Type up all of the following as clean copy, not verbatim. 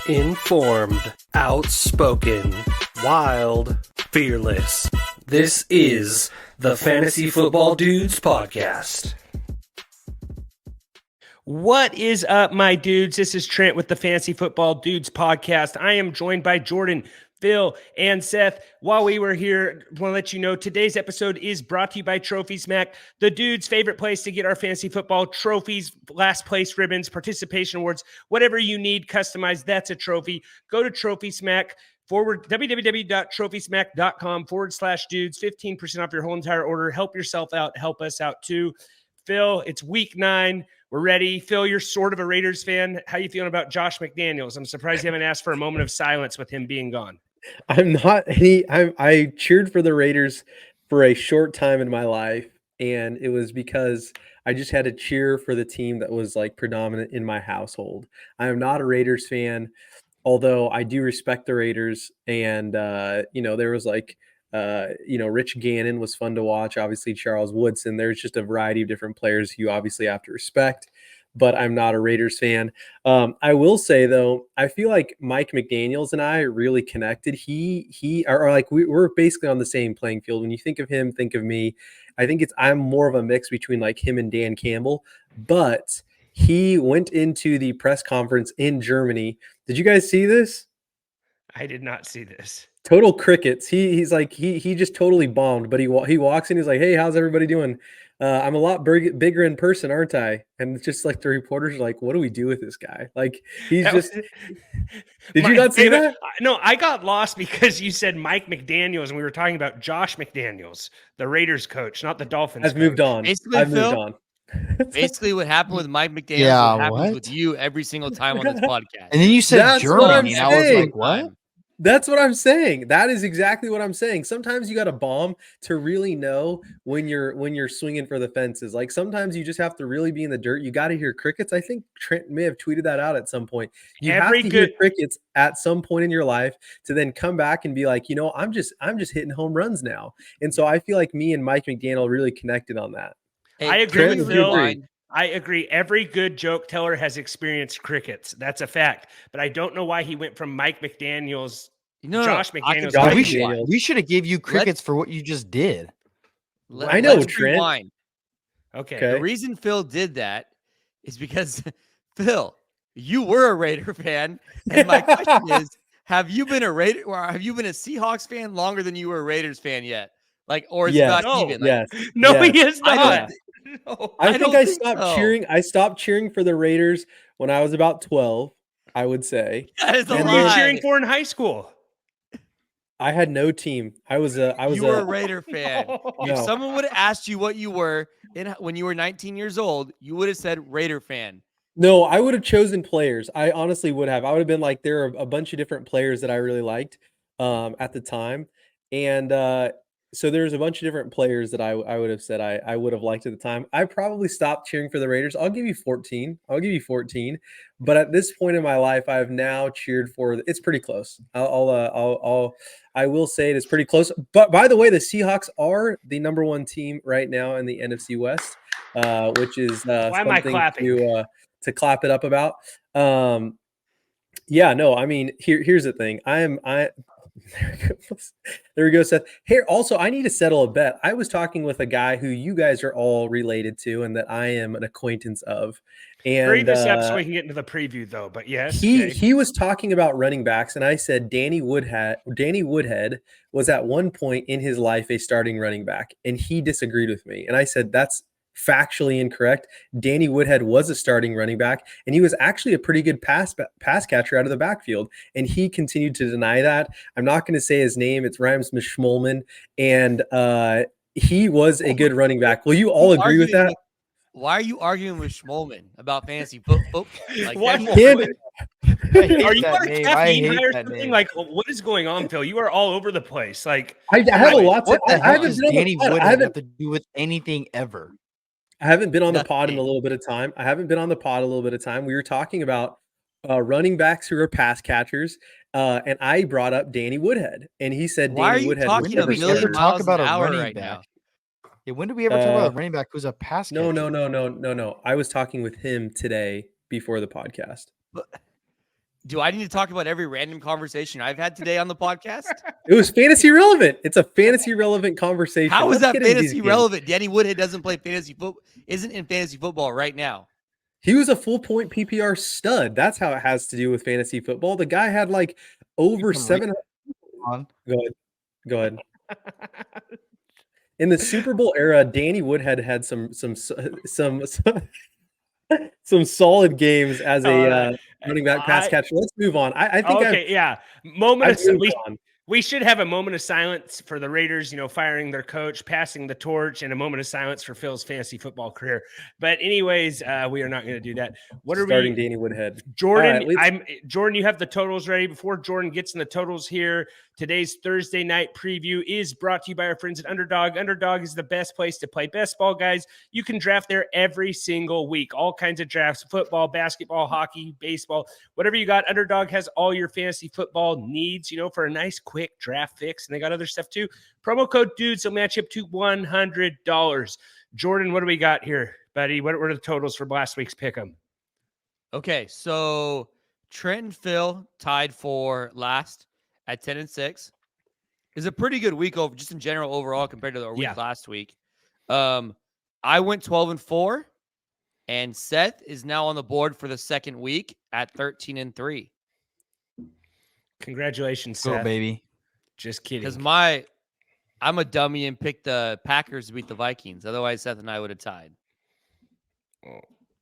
Informed, outspoken, wild, fearless. This is the Fantasy Football Dudes Podcast. What is up, my dudes? This is Trent with the Fantasy Football Dudes Podcast. I am joined by Jordan, Phill, and Seth. While we were here, I want to let you know today's episode is brought to you by Trophy Smack, the dude's favorite place to get our fantasy football trophies, last place ribbons, participation awards, whatever you need customized, that's a trophy. Go to Trophy Smack. www.trophysmack.com/dudes, 15% off your whole entire order. Help yourself out. Help us out too. Phill, it's week 9. We're ready. Phill, you're sort of a Raiders fan. How you feeling about Josh McDaniels? I'm surprised you haven't asked for a moment of silence with him being gone. I'm not. I cheered for the Raiders for a short time in my life, and it was because I just had to cheer for the team that was like predominant in my household. I am not a Raiders fan, although I do respect the Raiders. And there was like Rich Gannon was fun to watch. Obviously, Charles Woodson. There's just a variety of different players you obviously have to respect. But I'm not a Raiders fan. I will say though, I feel like Mike McDaniels and I really connected. We're basically on the same playing field. When you think of him, think of me. I think I'm more of a mix between like him and Dan Campbell. But he went into the press conference in Germany. Did you guys see this? I did not see this. Total crickets. He's like he just totally bombed. But he walks in. He's like, "Hey, how's everybody doing? I'm a lot bigger in person, aren't I?" And it's just like the reporters are like, "What do we do with this guy?" Like he's just. Did you not see that? No, I got lost because you said Mike McDaniels, and we were talking about Josh McDaniels, the Raiders coach, not the Dolphins. I've moved on. Basically, Phil, basically, what happened with Mike McDaniels happens with you every single time on this podcast. And then you said Germany, and I was like, "What?" That's what I'm saying. That is exactly what I'm saying. Sometimes you got to bomb to really know when you're swinging for the fences. Like sometimes you just have to really be in the dirt. You got to hear crickets. I think Trent may have tweeted that out at some point. You have to hear crickets at some point in your life to then come back and be like, I'm just hitting home runs now. And so I feel like me and Mike McDaniel really connected on that. Hey, I agree with Phill. I agree. Every good joke teller has experienced crickets. That's a fact. But I don't know why he went from Mike McDaniels, Josh McDaniels. We should have gave you crickets for what you just did. I know, Trent. Rewind. Okay. The reason Phill did that is because, Phill, you were a Raider fan. And my question is, have you been a Seahawks fan longer than you were a Raiders fan yet? Like, or is it not even? Yes. He is not. No, I think I stopped cheering. I stopped cheering for the Raiders when I was about 12, I would say. That is a lie. Who were you cheering for in high school? I had no team. You were a Raider fan. No. If someone would have asked you what you were when you were 19 years old, you would have said Raider fan. No, I would have chosen players. I honestly would have. I would have been like, there are a bunch of different players that I really liked at the time. And so there's a bunch of different players that I would have said I would have liked at the time. I probably stopped cheering for the Raiders. I'll give you 14. But at this point in my life, I've now cheered for. It's pretty close. I will say it is pretty close. But by the way, the Seahawks are the number 1 team right now in the NFC West, which is why am I clapping? To clap it up about. Yeah, no, I mean here's the thing. There we go, Seth. Here, also, I need to settle a bet. I was talking with a guy who you guys are all related to and that I am an acquaintance of. And hurry this up so we can get into the preview, though. But yes, he was talking about running backs, and I said Danny Woodhead was at one point in his life a starting running back, and he disagreed with me. And I said that's factually incorrect. Danny Woodhead was a starting running back, and he was actually a pretty good pass catcher out of the backfield, and he continued to deny that. I'm not going to say his name. It rhymes with Schmolman, and he was a good running back. Will you all agree with that? Why are you arguing with Schmolman about fantasy football? Like, are you on a caffeine high or something? Like, what is going on, Phill? You are all over the place. Like, I have a lot. What the hell does Danny Woodhead have to do with anything ever? I haven't been on the pod in a little bit of time. We were talking about running backs who are pass catchers, and I brought up Danny Woodhead, and he said Danny Woodhead. Why are you talking a million miles an hour right now? Yeah, when did we ever talk about a running back who's a pass catcher? No. I was talking with him today before the podcast. Do I need to talk about every random conversation I've had today on the podcast? It was fantasy relevant. It's a fantasy relevant conversation. How is Let's that get into these fantasy games. relevant? Danny Woodhead doesn't play fantasy football, isn't in fantasy football right now. He was a full point PPR stud. That's how it has to do with fantasy football. The guy had like over 700. Go ahead. In the Super Bowl era, Danny Woodhead had some solid games as a running back pass catcher. Let's move on. I think we should have a moment of silence for the Raiders, firing their coach, passing the torch, and a moment of silence for Phil's fantasy football career. But anyways, we are not going to do that. Starting Danny Woodhead. Jordan, Jordan, you have the totals ready. Before Jordan gets in the totals here, today's Thursday night preview is brought to you by our friends at Underdog. Underdog is the best place to play best ball, guys. You can draft there every single week. All kinds of drafts, football, basketball, hockey, baseball, whatever you got. Underdog has all your fantasy football needs, for a nice quick draft fix. And they got other stuff too. Promo code DUDES will match you up to $100. Jordan, what do we got here, buddy? What were the totals for last week's pick'em? Okay, so Trent and Phill tied for last at 10-6. Is a pretty good week over just in general overall compared to the week last week. I went 12-4, and Seth is now on the board for the second week at 13-3. Congratulations, Go, Seth. baby. Just kidding. Because I'm a dummy and picked the Packers to beat the Vikings. Otherwise, Seth and I would have tied.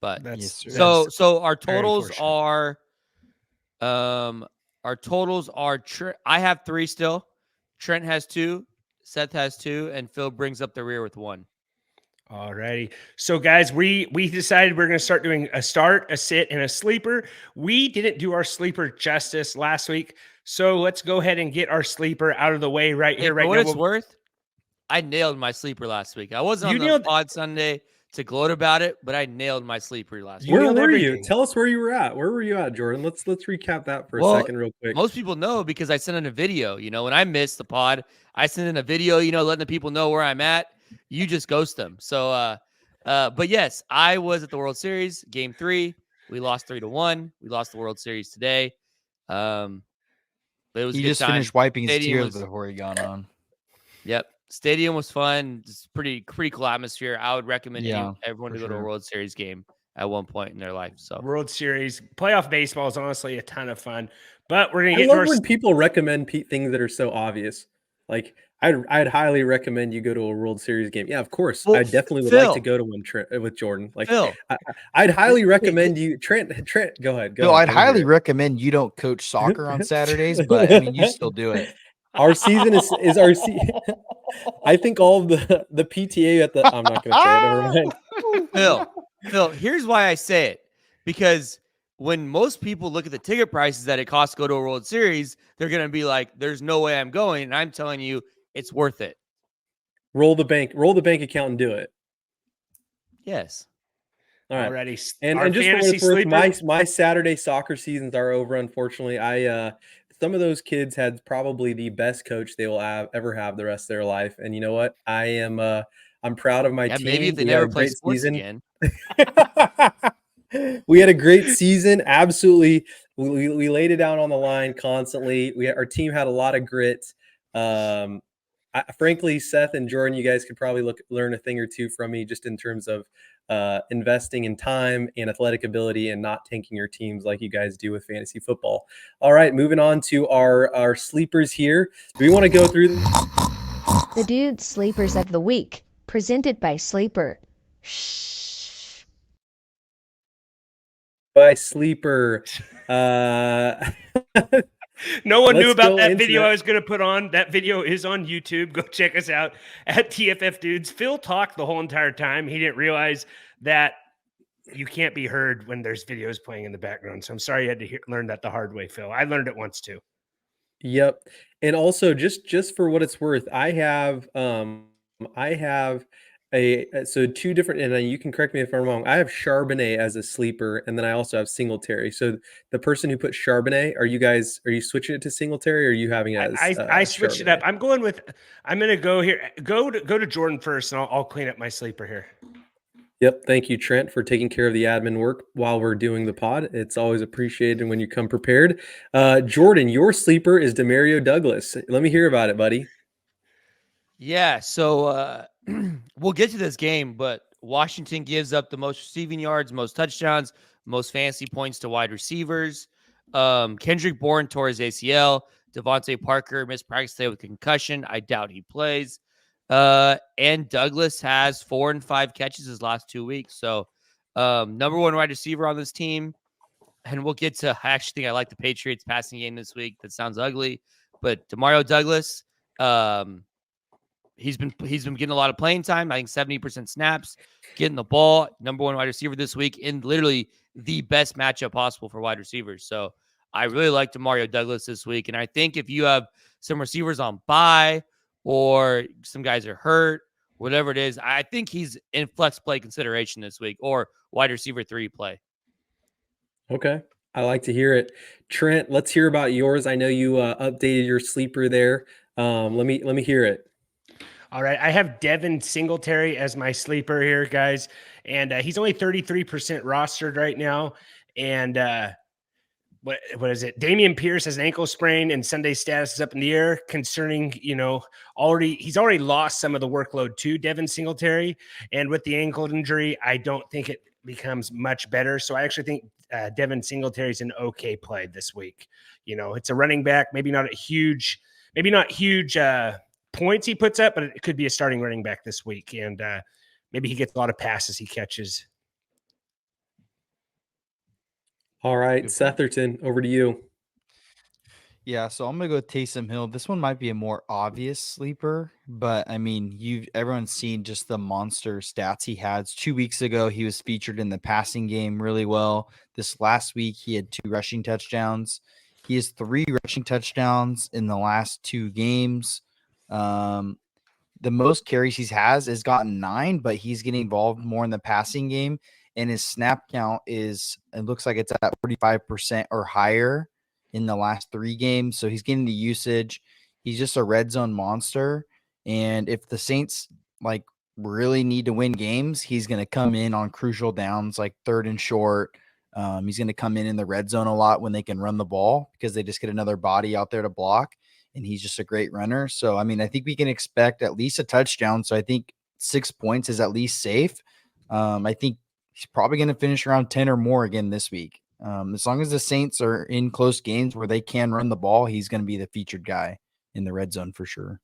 But so our totals are I have 3 still. Trent has 2, Seth has 2, and Phill brings up the rear with 1. All righty. So, guys, we decided we're going to start doing a start, a sit, and a sleeper. We didn't do our sleeper justice last week, so let's go ahead and get our sleeper out of the way right here. Right for what now, it's worth, I nailed my sleeper last week. I wasn't on the pod Sunday to gloat about it, but I nailed my sleeper last week. Where were you? Tell us where you were at. Where were you at, Jordan? Let's recap that for a second real quick. Most people know because I sent in a video. When I missed the pod, I sent in a video, letting the people know where I'm at. You just ghost them. So, but yes, I was at the World Series, Game 3. We lost 3-1. We lost the World Series today. But it was he just finished wiping his tears before he got on. Yep. Stadium was fun. It's pretty cool atmosphere. I would recommend everyone to go to a World Series game at one point in their life. So World Series playoff baseball is honestly a ton of fun. But we're gonna get. I love when people recommend things that are so obvious. Like I'd highly recommend you go to a World Series game. Yeah, of course. I definitely would like to go to one with Jordan. Like I'd highly recommend you. Trent, go ahead. No, I'd highly recommend you don't coach soccer on Saturdays, but I mean you still do it. Our season is our season. I think all of the PTA at the I'm not going to say it. Never mind. Phill, here's why I say it. Because when most people look at the ticket prices that it costs to go to a World Series, they're going to be like, there's no way I'm going. And I'm telling you, it's worth it. Roll the bank account and do it. Yes. All right. Already. And just for what it's worth, my Saturday soccer seasons are over, unfortunately. Some of those kids had probably the best coach they will ever have the rest of their life. And you know what? I'm proud of my team. Maybe if they never play sports again. We had a great season. Absolutely. We laid it down on the line constantly. Our team had a lot of grit. Frankly, Seth and Jordan, you guys could probably learn a thing or two from me just in terms of investing in time and athletic ability and not tanking your teams like you guys do with fantasy football. All right, moving on to our sleepers here. Do we want to go through the Dude's Sleepers of the Week, presented by Sleeper. By Sleeper. No one knew about that video I was going to put on. That video is on YouTube. Go check us out at TFF Dudes. Phill talked the whole entire time. He didn't realize that you can't be heard when there's videos playing in the background. So I'm sorry you had to learn that the hard way, Phill. I learned it once too. Yep. And also just for what it's worth, I have so 2 different, and you can correct me if I'm wrong. I have Charbonnet as a sleeper, and then I also have Singletary. So the person who put Charbonnet, are you switching it to Singletary, or are you having it as I switched it up. I'm going to go here. Go to Jordan first, and I'll clean up my sleeper here. Yep. Thank you, Trent, for taking care of the admin work while we're doing the pod. It's always appreciated when you come prepared. Jordan, your sleeper is Demario Douglas. Let me hear about it, buddy. Yeah, so we'll get to this game, but Washington gives up the most receiving yards, most touchdowns, most fantasy points to wide receivers. Kendrick Bourne tore his ACL. Devontae Parker missed practice today with concussion. I doubt he plays. And Douglas has 4 and 5 catches his last 2 weeks. So number one wide receiver on this team. And we'll get to, I actually think I like the Patriots passing game this week. That sounds ugly. But Demario Douglas, he's been getting a lot of playing time. I think 70% snaps, getting the ball, number one wide receiver this week, in literally the best matchup possible for wide receivers. So I really like Demario Douglas this week. And I think if you have some receivers on bye or some guys are hurt, whatever it is, I think he's in flex play consideration this week or wide receiver 3 play. Okay. I like to hear it. Trent, let's hear about yours. I know you updated your sleeper there. Let me hear it. All right. I have Devin Singletary as my sleeper here, guys. And he's only 33% rostered right now. And what is it? Damian Pierce has an ankle sprain and Sunday status is up in the air concerning, he's already lost some of the workload to Devin Singletary. And with the ankle injury, I don't think it becomes much better. So I actually think Devin Singletary is an okay play this week. It's a running back, maybe not huge points he puts up, but it could be a starting running back this week. And maybe he gets a lot of passes he catches. All right, Setherton, over to you. Yeah, so I'm gonna go with Taysom Hill. This one might be a more obvious sleeper, but I mean, everyone's seen just the monster stats he had. 2 weeks ago, he was featured in the passing game really well. This last week, he had 2 rushing touchdowns. He has 3 rushing touchdowns in the last 2 games. The most carries has gotten 9, but he's getting involved more in the passing game, and his snap count it looks like it's at 45% or higher in the last 3 games. So he's getting the usage. He's just a red zone monster. And if the Saints really need to win games, he's going to come in on crucial downs, like 3rd and short. He's going to come in the red zone a lot when they can run the ball because they just get another body out there to block. And he's just a great runner. So, I mean, I think we can expect at least a touchdown. So I think 6 points is at least safe. I think he's probably going to finish around 10 or more again this week. As long as the Saints are in close games where they can run the ball, he's going to be the featured guy in the red zone for sure.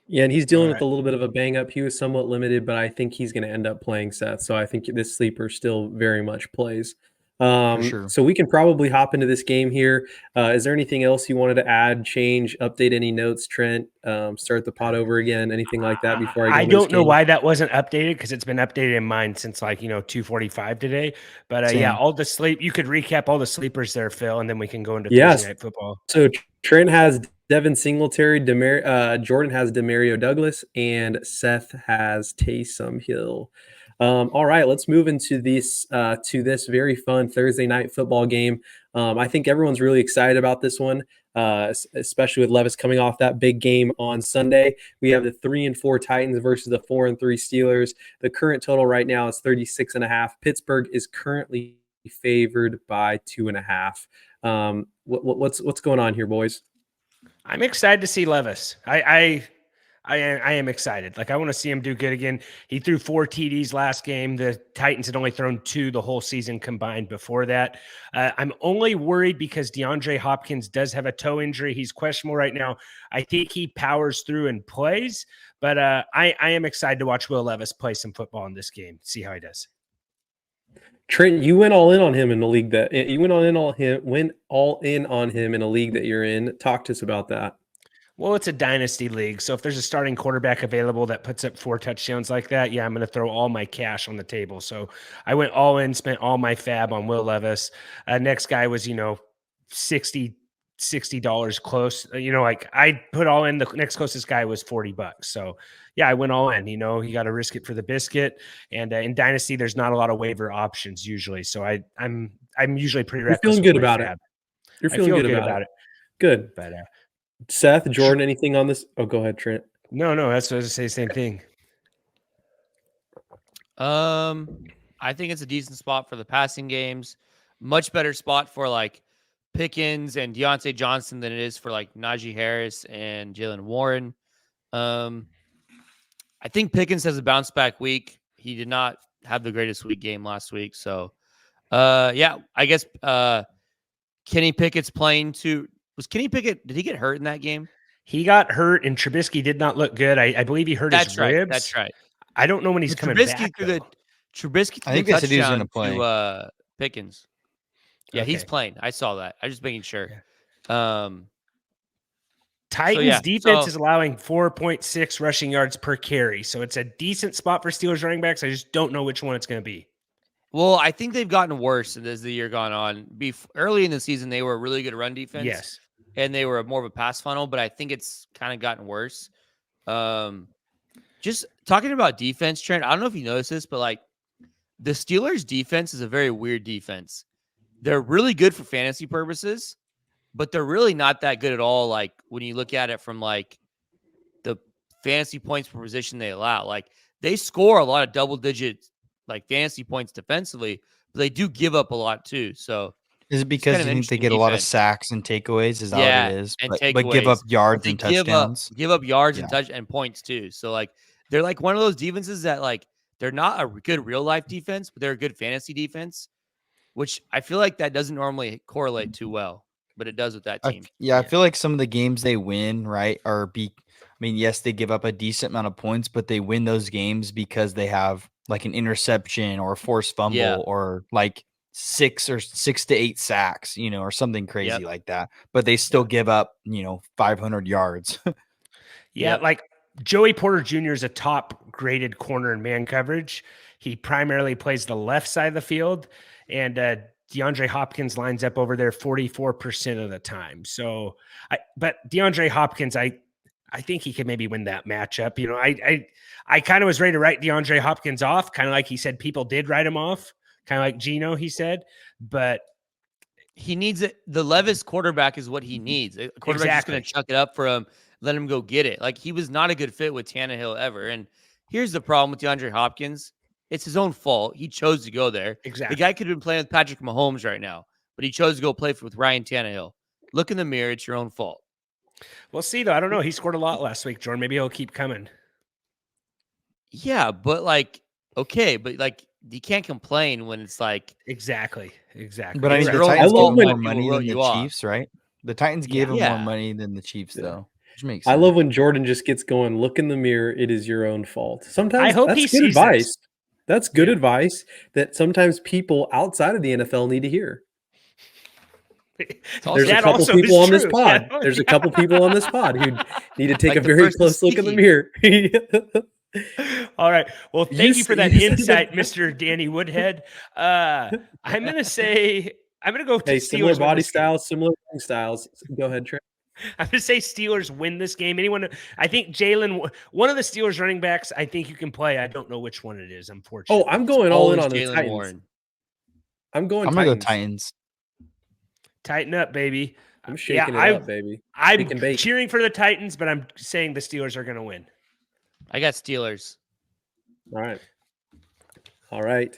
Yeah, and he's dealing with a little bit of a bang up. He was somewhat limited, but I think he's going to end up playing Seth. So I think this sleeper still very much plays. For sure. So we can probably hop into this game here. Is there anything else you wanted to add, change, update any notes, Trent? Start the pod over again, anything like that before I don't know why that wasn't updated because it's been updated in mine since 2:45 today. But yeah, all the sleep. You could recap all the sleepers there, Phil, and then we can go into Thursday Night Football. So Trent has Devin Singletary, Jordan has Demario Douglas, and Seth has Taysom Hill. All right, let's move into this very fun Thursday night football game. I think everyone's really excited about this one, especially with Levis coming off that big game on Sunday. We have the 3-4 Titans versus the 4-3 Steelers. The current total right now is 36.5. Pittsburgh is currently favored by 2.5. What's going on here, boys? I'm excited to see Levis. I am excited. I want to see him do good again. He threw 4 TDs last game. The Titans had only thrown 2 the whole season combined before that. I'm only worried because DeAndre Hopkins does have a toe injury. He's questionable right now. I think he powers through and plays, but I am excited to watch Will Levis play some football in this game, see how he does. Trent, you went all in on him in the league went all in on him in a league that you're in. Talk to us about that. Well, it's a dynasty league. So if there's a starting quarterback available that puts up 4 touchdowns like that, yeah, I'm going to throw all my cash on the table. So I went all in, spent all my fab on Will Levis. Next guy was, $60 close. I put all in. The next closest guy was $40. So yeah, I went all in. You got to risk it for the biscuit. And in dynasty, there's not a lot of waiver options usually. So I'm usually pretty. You're feeling good about it. You're feeling good about it. Good. But Seth, Jordan, anything on this? Oh, go ahead, Trent. No, that's what I was going to say. Same thing. I think it's a decent spot for the passing games. Much better spot for like Pickens and Deontay Johnson than it is for like Najee Harris and Jalen Warren. I think Pickens has a bounce back week. He did not have the greatest week game last week. So, yeah, I guess Kenny Pickett's playing to. Was Kenny Pickett, did he get hurt in that game? He got hurt, and Trubisky did not look good. I believe he hurt his ribs. That's right. I don't know when he's coming back. Trubisky I think threw they the said he was going touchdown to play. to Pickens. Yeah, he's Okay. playing. I saw that. I was just making sure. Titans defense is allowing 4.6 rushing yards per carry. So it's a decent spot for Steelers running backs. I just don't know which one it's going to be. Well, I think they've gotten worse as the year gone on. Early in the season, they were a really good run defense. Yes. And they were more of a pass funnel, but I think it's kind of gotten worse. Just talking about defense, Trent, I don't know if you noticed this, but like the Steelers defense is a very weird defense. They're really good for fantasy purposes, but they're really not that good at all. Like when you look at it from like the fantasy points per position they allow, like they score a lot of double digit like fantasy points defensively, but they do give up a lot too. So is it because you think they get a lot of sacks and takeaways? Is that what it is? But give up yards and touchdowns. Give up yards and points too. So like they're like one of those defenses that like they're not a good real life defense, but they're a good fantasy defense, which I feel like that doesn't normally correlate too well, but it does with that team. I feel like some of the games they win, right, yes, they give up a decent amount of points, but they win those games because they have like an interception or a forced fumble or like 6 to 8 sacks, or something crazy like that. But they still give up, 500 yards. Like Joey Porter Jr. is a top graded corner in man coverage. He primarily plays the left side of the field, and DeAndre Hopkins lines up over there 44% of the time. So, but DeAndre Hopkins, I think he could maybe win that matchup. I kind of was ready to write DeAndre Hopkins off, kind of like he said people did write him off, kind of like Geno, he said, but he needs it. The Levis quarterback is what he needs. A quarterback is going to chuck it up for him, let him go get it. Like he was not a good fit with Tannehill ever. And here's the problem with DeAndre Hopkins. It's his own fault. He chose to go there. Exactly. The guy could have been playing with Patrick Mahomes right now, but he chose to go play with Ryan Tannehill. Look in the mirror. It's your own fault. We'll see, though. I don't know. He scored a lot last week, Jordan. Maybe he'll keep coming. Yeah, but like, okay, but like, you can't complain when it's like exactly. But I mean, the Titans gave more money than the Chiefs, right? The Titans gave him more money than the Chiefs, though. Which makes sense. I love when Jordan just gets going. Look in the mirror. It is your own fault. Sometimes I hope that's good advice. That's good advice that sometimes people outside of the NFL need to hear. There's a couple people on this pod. There's a couple people on this pod who need to take a very close look in the mirror. All right. Well, thank you for that insight, Mr. Danny Woodhead. I'm going to go to Steelers. Similar body styles, similar ring styles. Go ahead, Trent. I'm going to say Steelers win this game. I think Jalen, one of the Steelers running backs, I think you can play. I don't know which one it is, unfortunately. Oh, I'm going all in on the Titans. Warren. I'm going to go Titans. Tighten up, baby. I'm shaking it up, baby. I'm cheering for the Titans, but I'm saying the Steelers are going to win. I got Steelers. All right.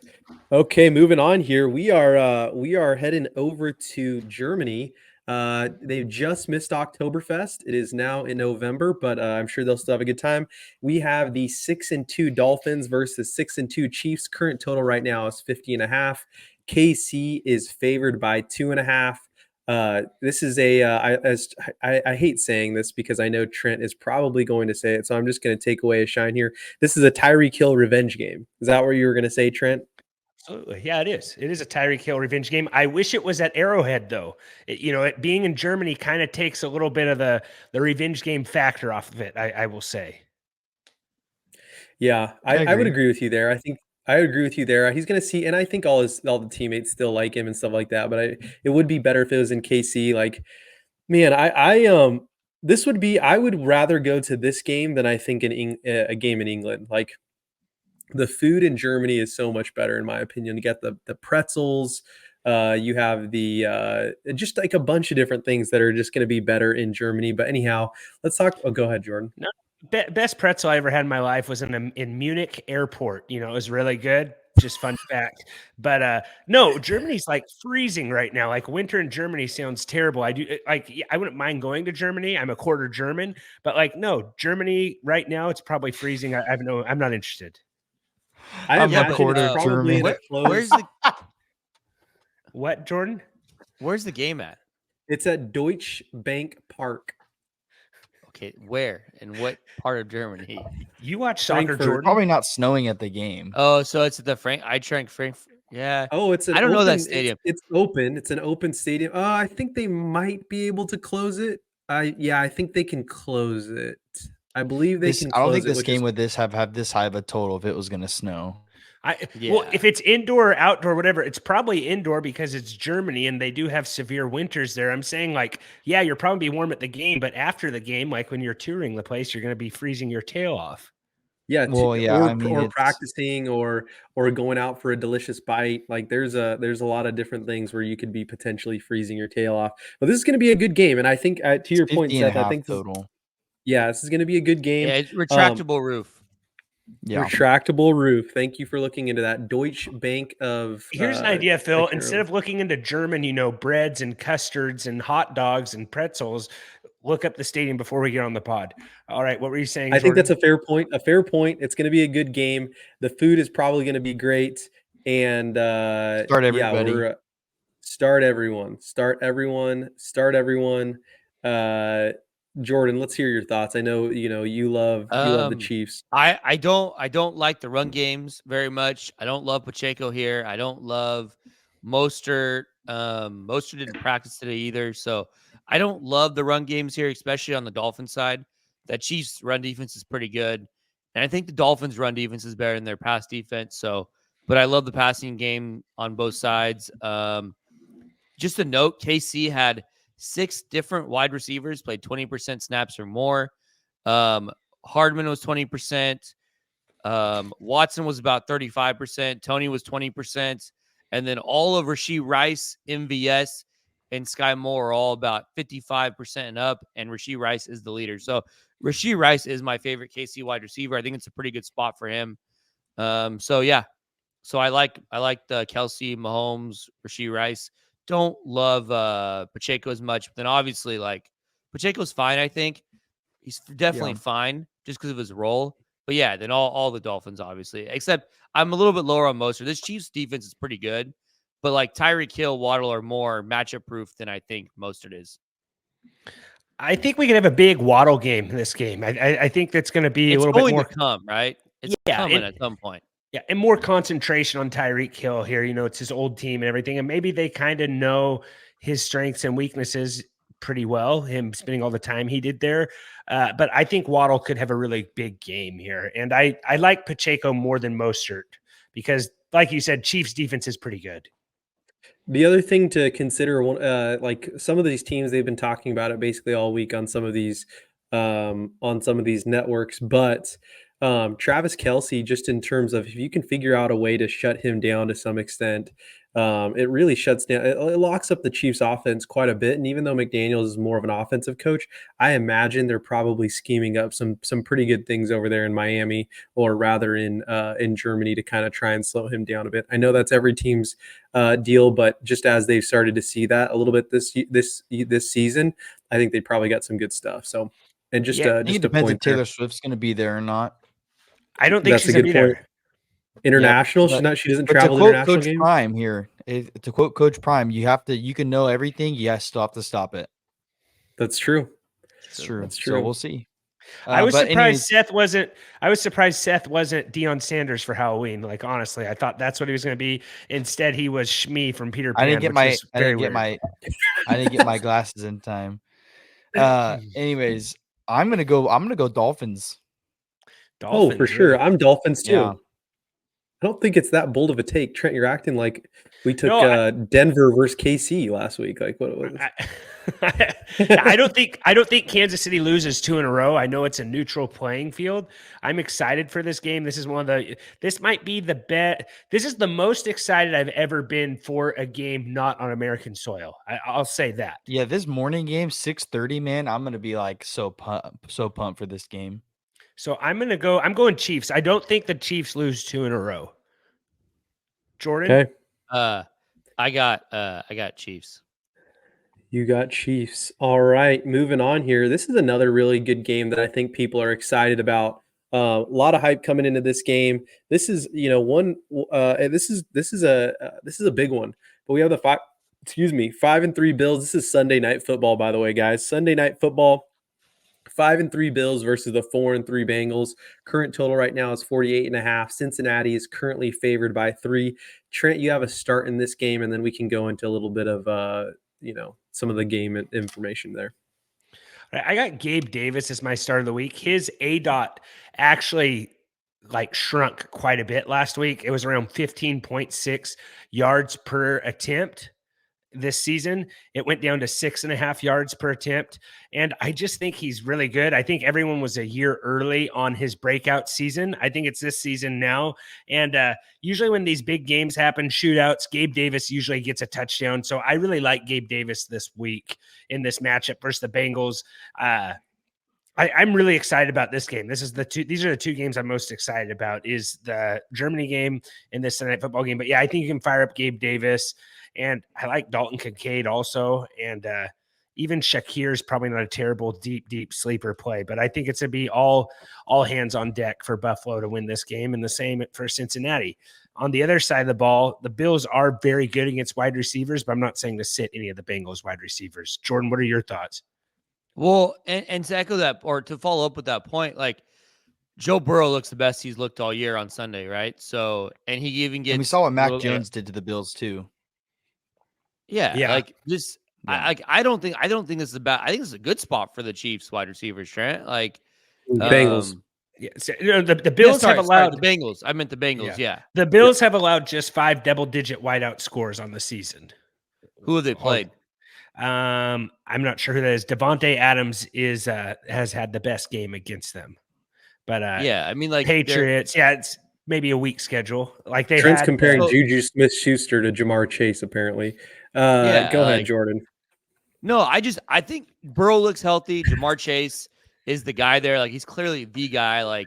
Okay, moving on here. We are heading over to Germany. They've just missed Oktoberfest. It is now in November, but I'm sure they'll still have a good time. We have the 6-2 Dolphins versus 6-2 Chiefs. Current total right now is 50.5. KC is favored by 2.5. This is I hate saying this because I know Trent is probably going to say it, so I'm just going to take away a shine here. This is a Tyreek Hill revenge game. Is that what you were going to say, Trent? Absolutely. Yeah, it is. It is a Tyreek Hill revenge game. I wish it was at Arrowhead, though. It being in Germany kind of takes a little bit of the revenge game factor off of it, I will say. Yeah, I would agree with you there. I agree with you there. He's going to see, and I think all the teammates still like him and stuff like that. But it would be better if it was in KC. Like, man, I would rather go to this game than I think a game in England. Like, the food in Germany is so much better, in my opinion. You get the pretzels. You have the just like a bunch of different things that are just going to be better in Germany. But anyhow, let's talk. Oh, go ahead, Jordan. Best pretzel I ever had in my life was in Munich airport. You know, it was really good. Just fun fact. But no, Germany's like freezing right now. Like winter in Germany sounds terrible. I wouldn't mind going to Germany. I'm a quarter German, but like no, Germany right now it's probably freezing. I'm not interested. I I'm a imagine quarter it's probably German. in a Where's closed. What, Jordan? Where's the game at? It's at Deutsche Bank Park. Okay, where and what part of Germany? You watch soccer, Frankfurt. Jordan? Probably not snowing at the game. Oh, so it's at the Frank. Yeah. Oh, it's an I don't know open, that stadium. It's open. It's an open stadium. I think they might be able to close it. I think they can close it. I believe they can. I don't close think it, this which game is- would have this high of a total if it was going to snow. Well, Yeah. if it's indoor or outdoor, whatever, it's probably indoor because it's Germany and they do have severe winters there. I'm saying, like, yeah, you're probably warm at the game, but after the game, like when you're touring the place, you're going to be freezing your tail off. Yeah, Well, yeah, or, I mean, or it's- practicing or going out for a delicious bite. Like there's a lot of different things where you could be potentially freezing your tail off. But this is going to be a good game, and I think to your point, 50 and a Seth, I half think total. this is going to be a good game. Yeah, it's retractable roof. Yeah. Retractable roof. Thank you for looking into that. Deutsche Bank of. Here's an idea, Phil. Second Instead row. of looking into German, breads and custards and hot dogs and pretzels, look up the stadium before we get on the pod. All right, what were you saying? I think that's Jordan? a fair point. A fair point. It's going to be a good game. The food is probably going to be great. And Start everybody. Yeah, start everyone. Start everyone. Start everyone. Jordan, let's hear your thoughts. I know you love the Chiefs. I don't like the run games very much. I don't love Pacheco here. I don't love Mostert. Mostert didn't practice today either, so I don't love the run games here, especially on the Dolphins side. That Chiefs run defense is pretty good, and I think the Dolphins run defense is better than their pass defense. So, but I love the passing game on both sides. Just a note: KC had 6 different wide receivers played 20% snaps or more. Hardman was 20%. Watson was about 35%. Tony was 20%. And then all of Rashee Rice, MVS, and Sky Moore are all about 55% and up. And Rashee Rice is the leader. So Rashee Rice is my favorite KC wide receiver. I think it's a pretty good spot for him. So yeah. So I like the Kelsey, Mahomes, Rashee Rice. Don't love Pacheco as much, but then obviously like Pacheco's fine. I think he's definitely fine just because of his role. But yeah, then all the Dolphins obviously, except I'm a little bit lower on Mostert. This Chiefs defense is pretty good, but like Tyreek Hill, Waddle are more matchup proof than I think Mostert is. I think we can have a big Waddle game in this game. I think that's going to be a little bit more to come, right? It's coming at some point. Yeah, and more concentration on Tyreek Hill here. It's his old team and everything, and maybe they kind of know his strengths and weaknesses pretty well, him spending all the time he did there. But I think Waddle could have a really big game here. And I like Pacheco more than Mostert because, like you said, Chiefs defense is pretty good. The other thing to consider, like some of these teams, they've been talking about it basically all week on some of these networks, but Travis Kelce, just in terms of if you can figure out a way to shut him down to some extent, it really shuts down. It locks up the Chiefs' offense quite a bit. And even though McDaniels is more of an offensive coach, I imagine they're probably scheming up some pretty good things over there in Miami, or rather in Germany, to kind of try and slow him down a bit. I know that's every team's deal, but just as they've started to see that a little bit this season, I think they probably got some good stuff. So, and just it just depends a if point there. Taylor Swift's going to be there or not. I don't think That's she's a going to good be point. there. International, Yeah, she doesn't But travel to quote international Coach games. Prime here, to quote Coach Prime, you can know everything. You still have to stop it. That's true. It's true. That's So true. we'll see. I was but surprised anyways, Seth wasn't. I was surprised Seth wasn't Deion Sanders for Halloween. Like honestly, I thought that's what he was going to be. Instead, he was Shmi from Peter Pan. I didn't get my glasses in time. Anyways, I'm gonna go Dolphins. Oh, for sure. I'm Dolphins too. Yeah. I don't think it's that bold of a take. Trent, you're acting like we took No, Denver versus KC last week. Like what was I don't think Kansas City loses 2 in a row. I know it's a neutral playing field. I'm excited for this game. This might be the bet. This is the most excited I've ever been for a game not on American soil. I'll say that. Yeah, this morning game, 6:30, man, I'm gonna be like so pumped for this game. So I'm going Chiefs. I don't think the Chiefs lose 2 in a row. Jordan? Okay. I got Chiefs. You got Chiefs. All right, moving on here. This is another really good game that I think people are excited about. A lot of hype coming into this game. This is, one. This is a big one. But we have the 5-3 Bills. This is Sunday night football, by the way, guys. Sunday night football. 5-3 Bills versus the 4-3 Bengals. Current total right now is 48.5. Cincinnati is currently favored by 3. Trent, you have a start in this game, and then we can go into a little bit of some of the game information there. I got Gabe Davis as my start of the week. His ADOT actually shrunk quite a bit last week. It was around 15.6 yards per attempt. This season, it went down to 6.5 yards per attempt. And I just think he's really good. I think everyone was a year early on his breakout season. I think it's this season now. And usually when these big games happen, shootouts, Gabe Davis usually gets a touchdown. So I really like Gabe Davis this week in this matchup versus the Bengals. I'm really excited about this game. These are the 2 games I'm most excited about, is the Germany game and this Sunday night football game. But yeah, I think you can fire up Gabe Davis. And I like Dalton Kincaid also. And even Shakir is probably not a terrible, deep sleeper play. But I think it's going to be all hands on deck for Buffalo to win this game, and the same for Cincinnati. On the other side of the ball, the Bills are very good against wide receivers, but I'm not saying to sit any of the Bengals wide receivers. Jordan, what are your thoughts? Well, and to echo that, or to follow up with that point, Joe Burrow looks the best he's looked all year on Sunday, right? So, and he even gets. And we saw what Mac Jones did to the Bills too. Yeah. Yeah. I don't think this is I think this is a good spot for the Chiefs wide receivers, Trent. Bengals. The Bills have allowed the Bengals. I meant the Bengals. Yeah. The Bills have allowed just 5 double-digit wideout scores on the season. Who have they played? I'm not sure who that is. Devontae Adams has had the best game against them. But yeah, I mean, Patriots. Yeah, it's maybe a weak schedule. Trent's comparing Juju Smith-Schuster to Jamar Chase, apparently. Go ahead, Jordan. No, I think Burrow looks healthy. Jamar Chase is the guy there. He's clearly the guy.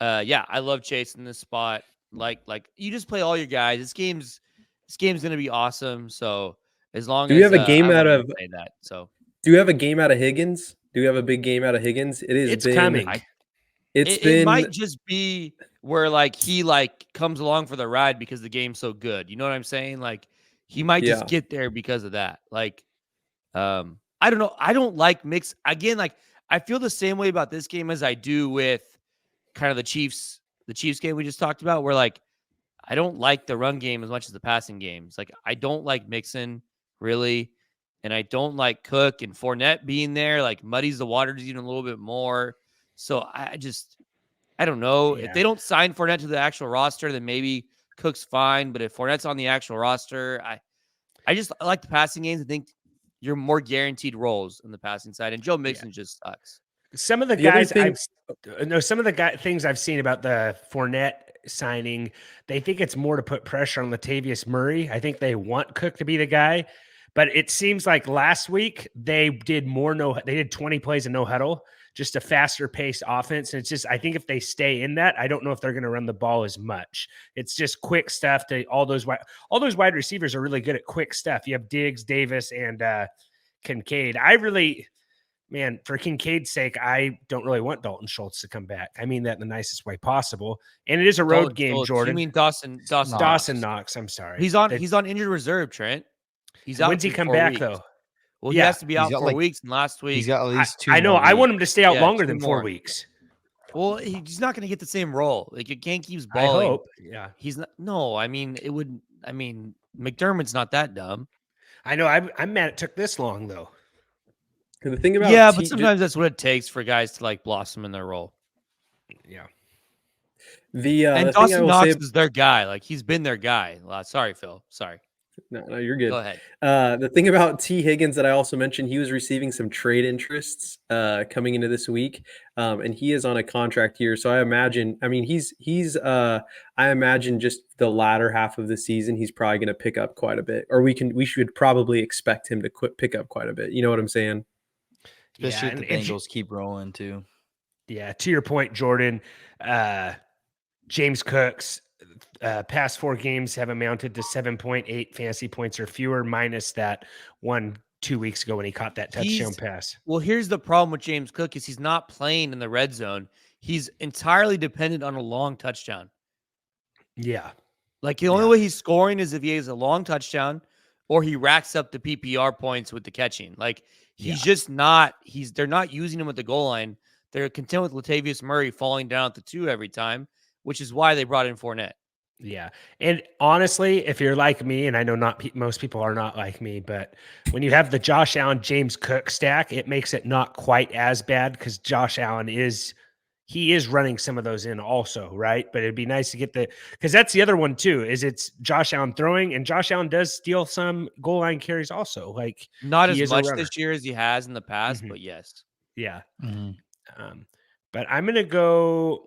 Yeah, I love Chase in this spot. You just play all your guys. This game's gonna be awesome. So as long do as you have a game out of that, so do you have a game out of Higgins? Do you have a big game out of Higgins? It's coming. It might just be where he comes along for the ride because the game's so good. You know what I'm saying? He might just get there because of that. I don't know. I don't like mix again. I feel the same way about this game as I do with kind of the Chiefs game we just talked about, where I don't like the run game as much as the passing games. I don't like Mixon really, and I don't like Cook and Fournette being there. Muddies the waters even a little bit more. So I don't know. Yeah. If they don't sign Fournette to the actual roster, then maybe Cook's fine. But if Fournette's on the actual roster, I like the passing games. I think you're more guaranteed roles in the passing side. And Joe Mixon just sucks. Some of the things I've seen about the Fournette signing, they think it's more to put pressure on Latavius Murray. I think they want Cook to be the guy. But it seems like last week they did they did 20 plays in no huddle, just a faster paced offense. And it's just, I think if they stay in that, I don't know if they're going to run the ball as much. It's just quick stuff to all those wide receivers are really good at quick stuff. You have Diggs, Davis, and Kincaid. For Kincaid's sake, I don't really want Dalton Schultz to come back. I mean that in the nicest way possible. And it is a road game, Jordan. You mean Dawson Knox. I'm sorry. He's on injured reserve, Trent. He's out. When's he come back though? Well, he has to be out 4 weeks. And last week he's got at least 2. I know. I want him to stay out longer than 4 weeks. Well, he's not going to get the same role. You can't keep balling. I hope. Yeah. He's not. No, I mean it would. I mean McDermott's not that dumb. I know. I'm mad it took this long though. The thing about but sometimes that's what it takes for guys to blossom in their role. Yeah. And Dawson Knox is their guy. He's been their guy. Sorry, Phil. Sorry. No, you're good. Go ahead. The thing about T. Higgins that I also mentioned, he was receiving some trade interests coming into this week, and he is on a contract year. So I imagine, I imagine just the latter half of the season, he's probably going to pick up quite a bit, or we should probably expect him to pick up quite a bit. You know what I'm saying? Especially if the Bengals keep rolling too. Yeah, to your point, Jordan, James Cook's past 4 games have amounted to 7.8 fantasy points or fewer, minus that 2 weeks ago when he caught that touchdown pass. Well, here's the problem with James Cook is he's not playing in the red zone. He's entirely dependent on a long touchdown. Yeah. Like the only way he's scoring is if he has a long touchdown or he racks up the PPR points with the catching. Like he's just not, they're not using him at the goal line. They're content with Latavius Murray falling down at the 2 every time, which is why they brought in Fournette. Yeah. And honestly, if you're like me, and I know most people are not like me, but when you have the Josh Allen, James Cook stack, it makes it not quite as bad because Josh Allen is running some of those in also, right? But it'd be nice to get because that's the other one too, is it's Josh Allen throwing, and Josh Allen does steal some goal line carries also. Like not as much this year as he has in the past, but yes. Yeah. But I'm going to go,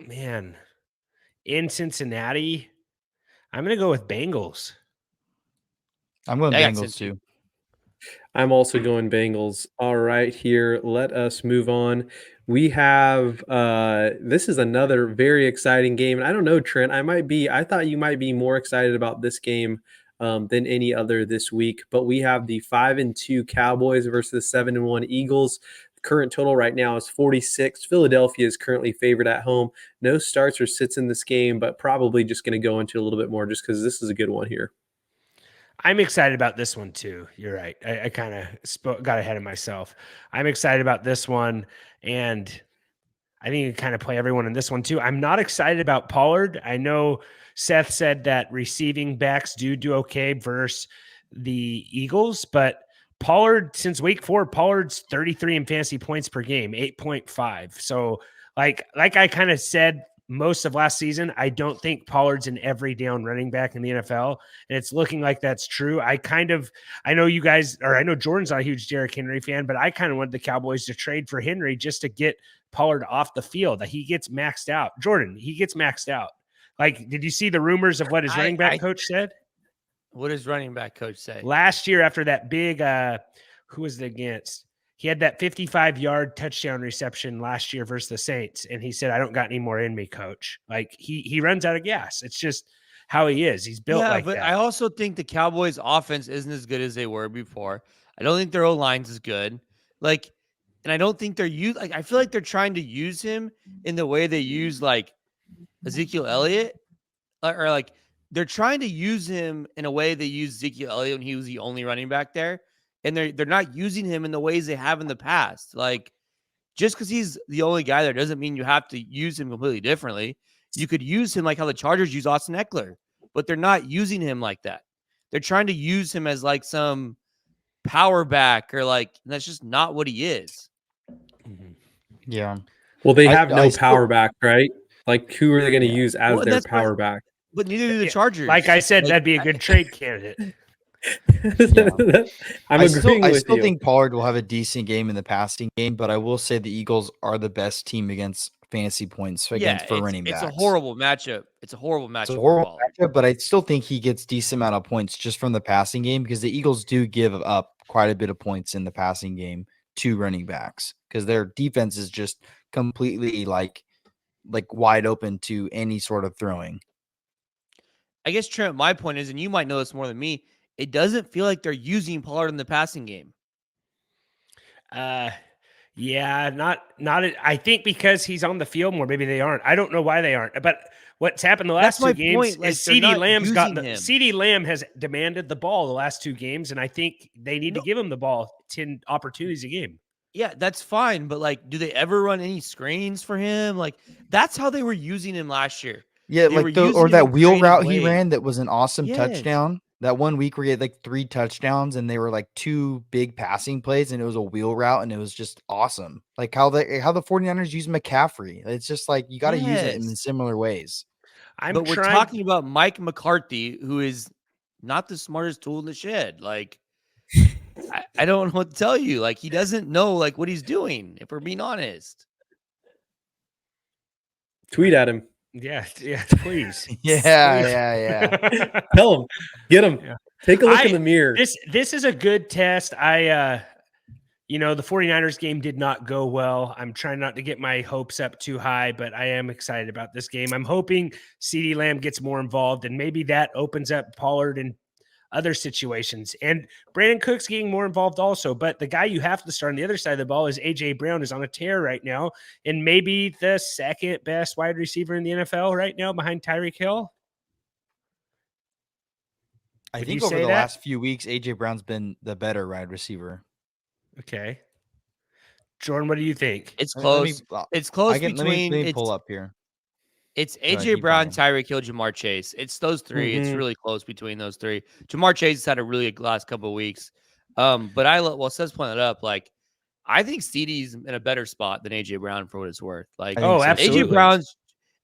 in Cincinnati, I'm going to go with Bengals. I'm going Bengals too. I'm also going Bengals. All right, here, let us move on. We have this is another very exciting game. And I don't know, Trent, I thought you might be more excited about this game than any other this week. But we have the 5-2 Cowboys versus the 7-1 Eagles. Current total right now is 46. Philadelphia is currently favored at home. No starts or sits in this game, but probably just going to go into a little bit more just because this is a good one here. I'm excited about this one too. You're right. I kind of got ahead of myself. I'm excited about this one, and I think you kind of play everyone in this one too. I'm not excited about Pollard. I know Seth said that receiving backs do okay versus the Eagles, but Pollard, since week 4, Pollard's 33 in fantasy points per game, 8.5. So like I kind of said most of last season, I don't think Pollard's an every down running back in the NFL. And it's looking like that's true. I know you guys, or I know Jordan's not a huge Derrick Henry fan, but I kind of wanted the Cowboys to trade for Henry just to get Pollard off the field, that he gets maxed out. Jordan, he gets maxed out. Like, did you see the rumors of what his running back coach said? What does running back coach say? Last year, after that big, who was it against? He had that 55-yard touchdown reception last year versus the Saints, and he said, "I don't got any more in me, coach." Like he runs out of gas. It's just how he is. He's built like that. I also think the Cowboys' offense isn't as good as they were before. I don't think their O-line's as good. Like, and I don't think I feel like they're trying to use him in the way they use like Ezekiel Elliott, or like they're trying to use him in a way they used Ezekiel Elliott when he was the only running back there. And they're not using him in the ways they have in the past. Like, just because he's the only guy there doesn't mean you have to use him completely differently. You could use him like how the Chargers use Austin Eckler, but they're not using him like that. They're trying to use him as like some power back, or like, that's just not what he is. Yeah. Well, they have no power back, right? Like, who are they going to use as their power back? But neither do the Chargers. Like I said, that'd be a good trade candidate. I still think Pollard will have a decent game in the passing game, but I will say the Eagles are the best team against fantasy points for running backs. It's a horrible matchup. But I still think he gets decent amount of points just from the passing game, because the Eagles do give up quite a bit of points in the passing game to running backs, because their defense is just completely like wide open to any sort of throwing. I guess, Trent, my point is, and you might know this more than me, it doesn't feel like they're using Pollard in the passing game. Yeah, not. I think because he's on the field more, maybe they aren't. I don't know why they aren't. But what's happened the last 2 games is CeeDee Lamb has demanded the ball the last 2 games, and I think they need to give him the ball 10 opportunities a game. Yeah, that's fine. But like, do they ever run any screens for him? Like, that's how they were using him last year. Yeah, like that wheel route he ran that was an awesome touchdown. That 1 week where he had like 3 touchdowns and they were like 2 big passing plays, and it was a wheel route, and it was just awesome. Like how the 49ers use McCaffrey. It's just like you got to use it in similar ways. We're talking about Mike McCarthy, who is not the smartest tool in the shed. Like, I don't know what to tell you. Like, he doesn't know like what he's doing, if we're being honest. Tweet at him. Yeah, please. Yeah. Tell him. Get him. Yeah. Take a look in the mirror. This is a good test. the 49ers game did not go well. I'm trying not to get my hopes up too high, but I am excited about this game. I'm hoping CeeDee Lamb gets more involved, and maybe that opens up Pollard and other situations. And Brandon Cook's getting more involved also. But the guy you have to start on the other side of the ball is A.J. Brown, is on a tear right now, and maybe the second best wide receiver in the NFL right now behind Tyreek Hill. I think over the last few weeks, A.J. Brown's been the better wide receiver. Okay. Jordan, what do you think? It's close. It's close between. Let me pull up here. It's A.J. Brown, Tyreek Hill, Jamar Chase. It's those three. It's really close between those three. Jamar Chase has had a really good last couple of weeks. But Seth's pointed up, like, I think CeeDee's in a better spot than A.J. Brown for what it's worth. Like, absolutely.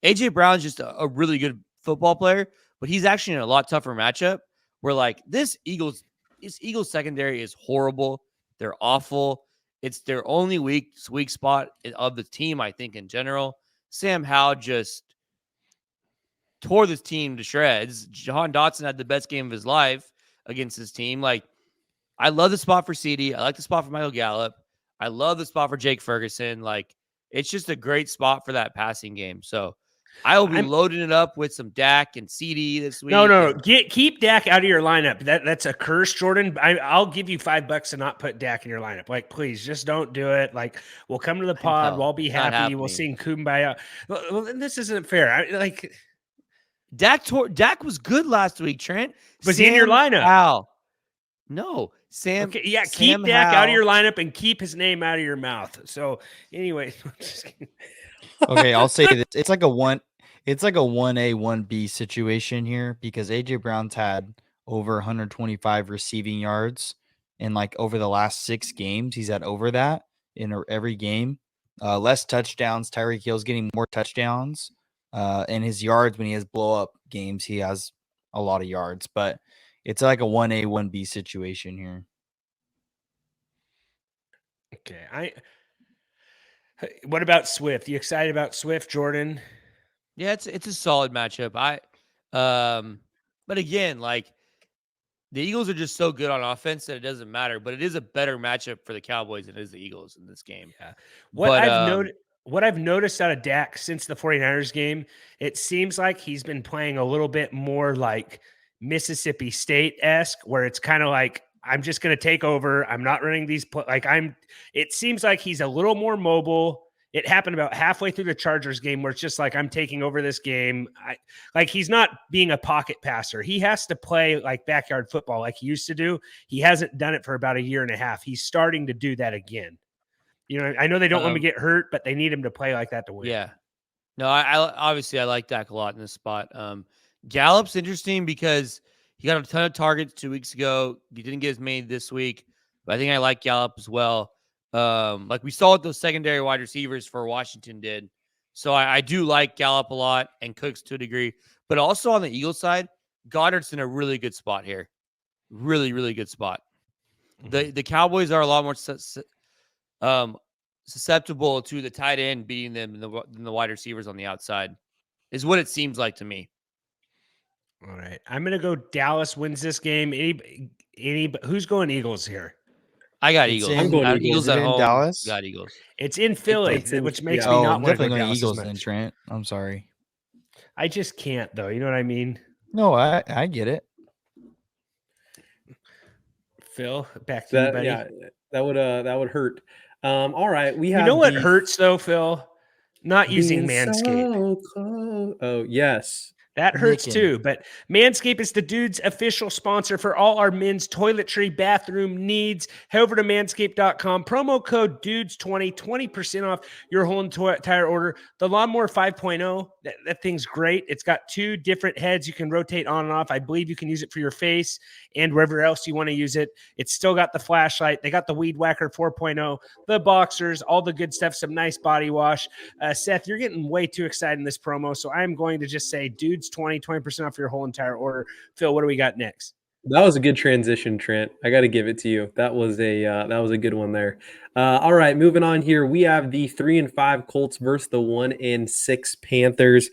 A.J. Brown's just a really good football player, but he's actually in a lot tougher matchup where, like, this Eagles secondary is horrible. They're awful. It's their only weak spot of the team, I think, in general. Sam Howell just tore this team to shreds. Jahan Dotson had the best game of his life against his team. Like, I love the spot for CeeDee. I like the spot for Michael Gallup. I love the spot for Jake Ferguson. Like, it's just a great spot for that passing game. So I will be loading it up with some Dak and CeeDee this week. No. Keep Dak out of your lineup. That's a curse, Jordan. I'll give you $5 to not put Dak in your lineup. Like, please, just don't do it. Like, we'll come to the pod. We'll be happy. We'll sing Kumbaya. Well, this isn't fair. Dak was good last week, Trent. Was he in your lineup? Howell. No, Sam. Okay, yeah, Sam keep Dak Howell out of your lineup and keep his name out of your mouth. So, anyway. Okay, I'll say this. It's like a 1A, 1B situation here because A.J. Brown's had over 125 receiving yards. And, like, over the last 6 games, he's had over that in every game. Less touchdowns. Tyreek Hill's getting more touchdowns. And his yards, when he has blow-up games, he has a lot of yards. But it's like a 1A, 1B situation here. Okay. What about Swift? You excited about Swift, Jordan? Yeah, it's a solid matchup. But again, like, the Eagles are just so good on offense that it doesn't matter. But it is a better matchup for the Cowboys than it is the Eagles in this game. Yeah. What I've noticed out of Dak since the 49ers game, it seems like he's been playing a little bit more like Mississippi State-esque, where it's kind of like, I'm just going to take over. I'm not running these. It seems like he's a little more mobile. It happened about halfway through the Chargers game where it's just like, I'm taking over this game. He's not being a pocket passer. He has to play like backyard football like he used to do. He hasn't done it for about a year and a half. He's starting to do that again. I know they don't want him to get hurt, but they need him to play like that to win. Yeah. No, I obviously I like Dak a lot in this spot. Gallup's interesting because he got a ton of targets 2 weeks ago. He didn't get as many this week, but I think I like Gallup as well. Like we saw what those secondary wide receivers for Washington did. So I do like Gallup a lot and Cooks to a degree. But also on the Eagles side, Goddard's in a really good spot here. Really, really good spot. Mm-hmm. The Cowboys are a lot more susceptible to the tight end beating them than the wide receivers on the outside, is what it seems like to me. All right. I'm going to go Dallas wins this game. Who's going Eagles here? I got Eagles. I'm going Eagles at home. Dallas? Got Eagles. It's in Philly, which makes me not want to go Dallas Eagles as much. then, Trent. I'm sorry. I just can't, though. You know what I mean? No, I get it. Phill, back to you, buddy. Yeah, that would hurt. All right, we have. You know what hurts though, Phill? Not using Manscaped. Oh yes. That hurts too, but Manscaped is the dude's official sponsor for all our men's toiletry bathroom needs. Head over to manscaped.com. Promo code DUDES20, 20% off your whole entire order. The Lawnmower 5.0, that thing's great. It's got 2 different heads you can rotate on and off. I believe you can use it for your face and wherever else you want to use it. It's still got the flashlight. They got the Weed Whacker 4.0, the boxers, all the good stuff, some nice body wash. Seth, you're getting way too excited in this promo, so I'm going to just say DUDES20, 20% off your whole entire order. Phill, what do we got next? That was a good transition, Trent. I got to give it to you. That was a good one there. All right, moving on here. We have the 3-5 Colts versus the 1-6 Panthers.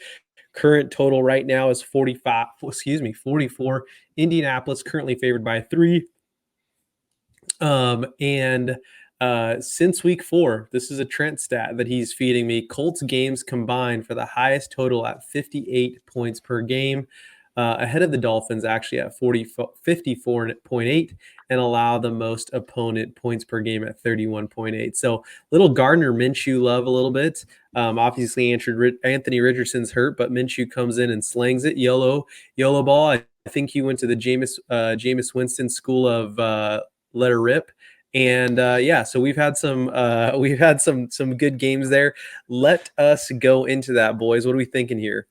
Current total right now is 44. Indianapolis currently favored by 3. And Since week 4, this is a Trent stat that he's feeding me. Colts games combined for the highest total at 58 points per game, ahead of the Dolphins actually at 54.8, and allow the most opponent points per game at 31.8. So little Gardner Minshew love a little bit. Obviously, Anthony Richardson's hurt, but Minshew comes in and slangs it. YOLO ball. I think he went to the Jameis Winston school of let her rip. And so we've had some good games there. Let us go into that, boys. What are we thinking here?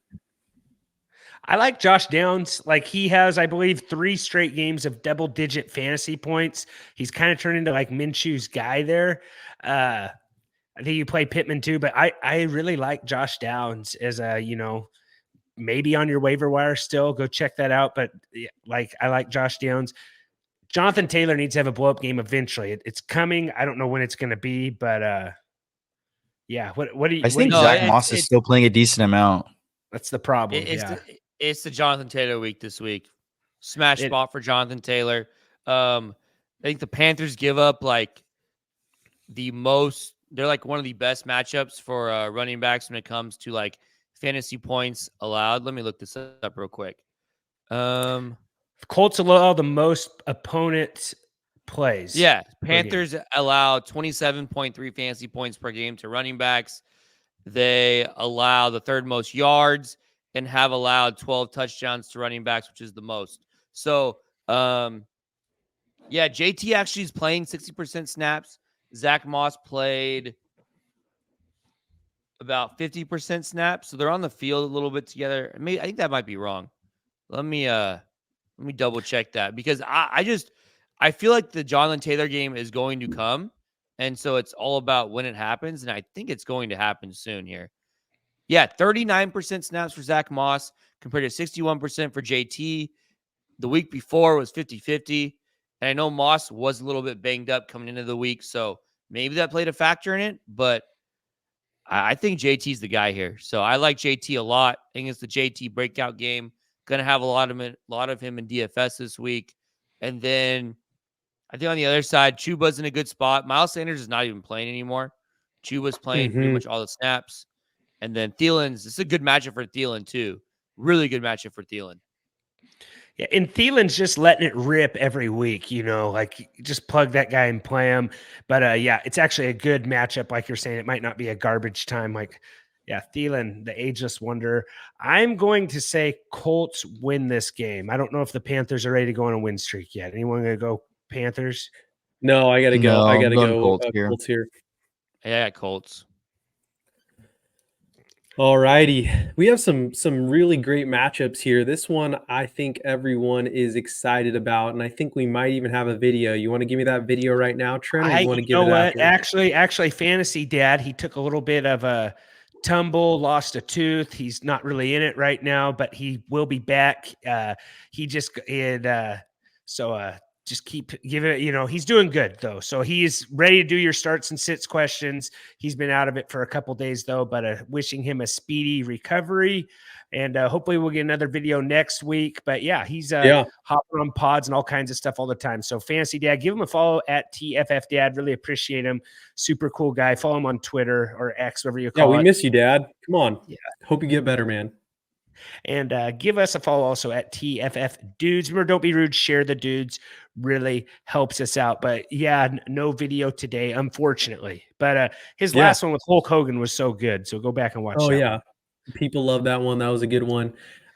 I like Josh Downs. Like, he has, I believe, 3 straight games of double-digit fantasy points. He's kind of turned into like Minshew's guy there. I think you play Pittman too, but I really like Josh Downs as a, maybe on your waiver wire still. Go check that out. But I like Josh Downs. Jonathan Taylor needs to have a blow-up game eventually. It's coming. I don't know when it's going to be, but yeah. What do you? I think Zach Moss is still playing a decent amount. That's the problem. It's the Jonathan Taylor week this week. Smash spot for Jonathan Taylor. I think the Panthers give up like the most. They're like one of the best matchups for running backs when it comes to like fantasy points allowed. Let me look this up real quick. Colts allow the most opponent plays. Yeah, Panthers allow 27.3 fantasy points per game to running backs. They allow the 3rd most yards and have allowed 12 touchdowns to running backs, which is the most. So, JT actually is playing 60% snaps. Zach Moss played about 50% snaps. So they're on the field a little bit together. I think that might be wrong. Let me double check that, because I feel like the Jonathan Taylor game is going to come. And so it's all about when it happens. And I think it's going to happen soon here. Yeah, 39% snaps for Zach Moss compared to 61% for JT. The week before was 50-50. And I know Moss was a little bit banged up coming into the week, so maybe that played a factor in it. But I think JT's the guy here. So I like JT a lot. I think it's the JT breakout game. Going to have a lot of him in DFS this week. And then I think on the other side, Chuba's in a good spot. Miles Sanders is not even playing anymore. Chuba's playing pretty much all the snaps. And then this is a good matchup for Thielen too. Really good matchup for Thielen. Yeah, and Thielen's just letting it rip every week, like just plug that guy and play him. But it's actually a good matchup. Like you're saying, it might not be a garbage time. Thielen, the ageless wonder. I'm going to say Colts win this game. I don't know if the Panthers are ready to go on a win streak yet. Anyone going to go Panthers? No, I got to go. I got to go Colts here. Yeah, Colts. All righty. We have some really great matchups here. This one I think everyone is excited about, and I think we might even have a video. You want to give me that video right now, Trent? Or you want to give it after? Actually, Fantasy Dad, he took a little bit of a tumble, lost a tooth. He's not really in it right now, but he will be back. Just keep giving it, he's doing good though. So he's ready to do your starts and sits questions. He's been out of it for a couple days though, but wishing him a speedy recovery. And hopefully we'll get another video next week. But he's hopping on pods and all kinds of stuff all the time. So Fantasy Dad, give him a follow at TFF Dad. Really appreciate him. Super cool guy. Follow him on Twitter or X, whatever you call it. Yeah, we miss you, Dad. Come on. Yeah. Hope you get better, man. And give us a follow also at TFF Dudes. Remember, don't be rude. Share the dudes. Really helps us out. But no video today, unfortunately. But his last one with Hulk Hogan was so good. So go back and watch that. Oh, yeah. People love that one. That was a good one.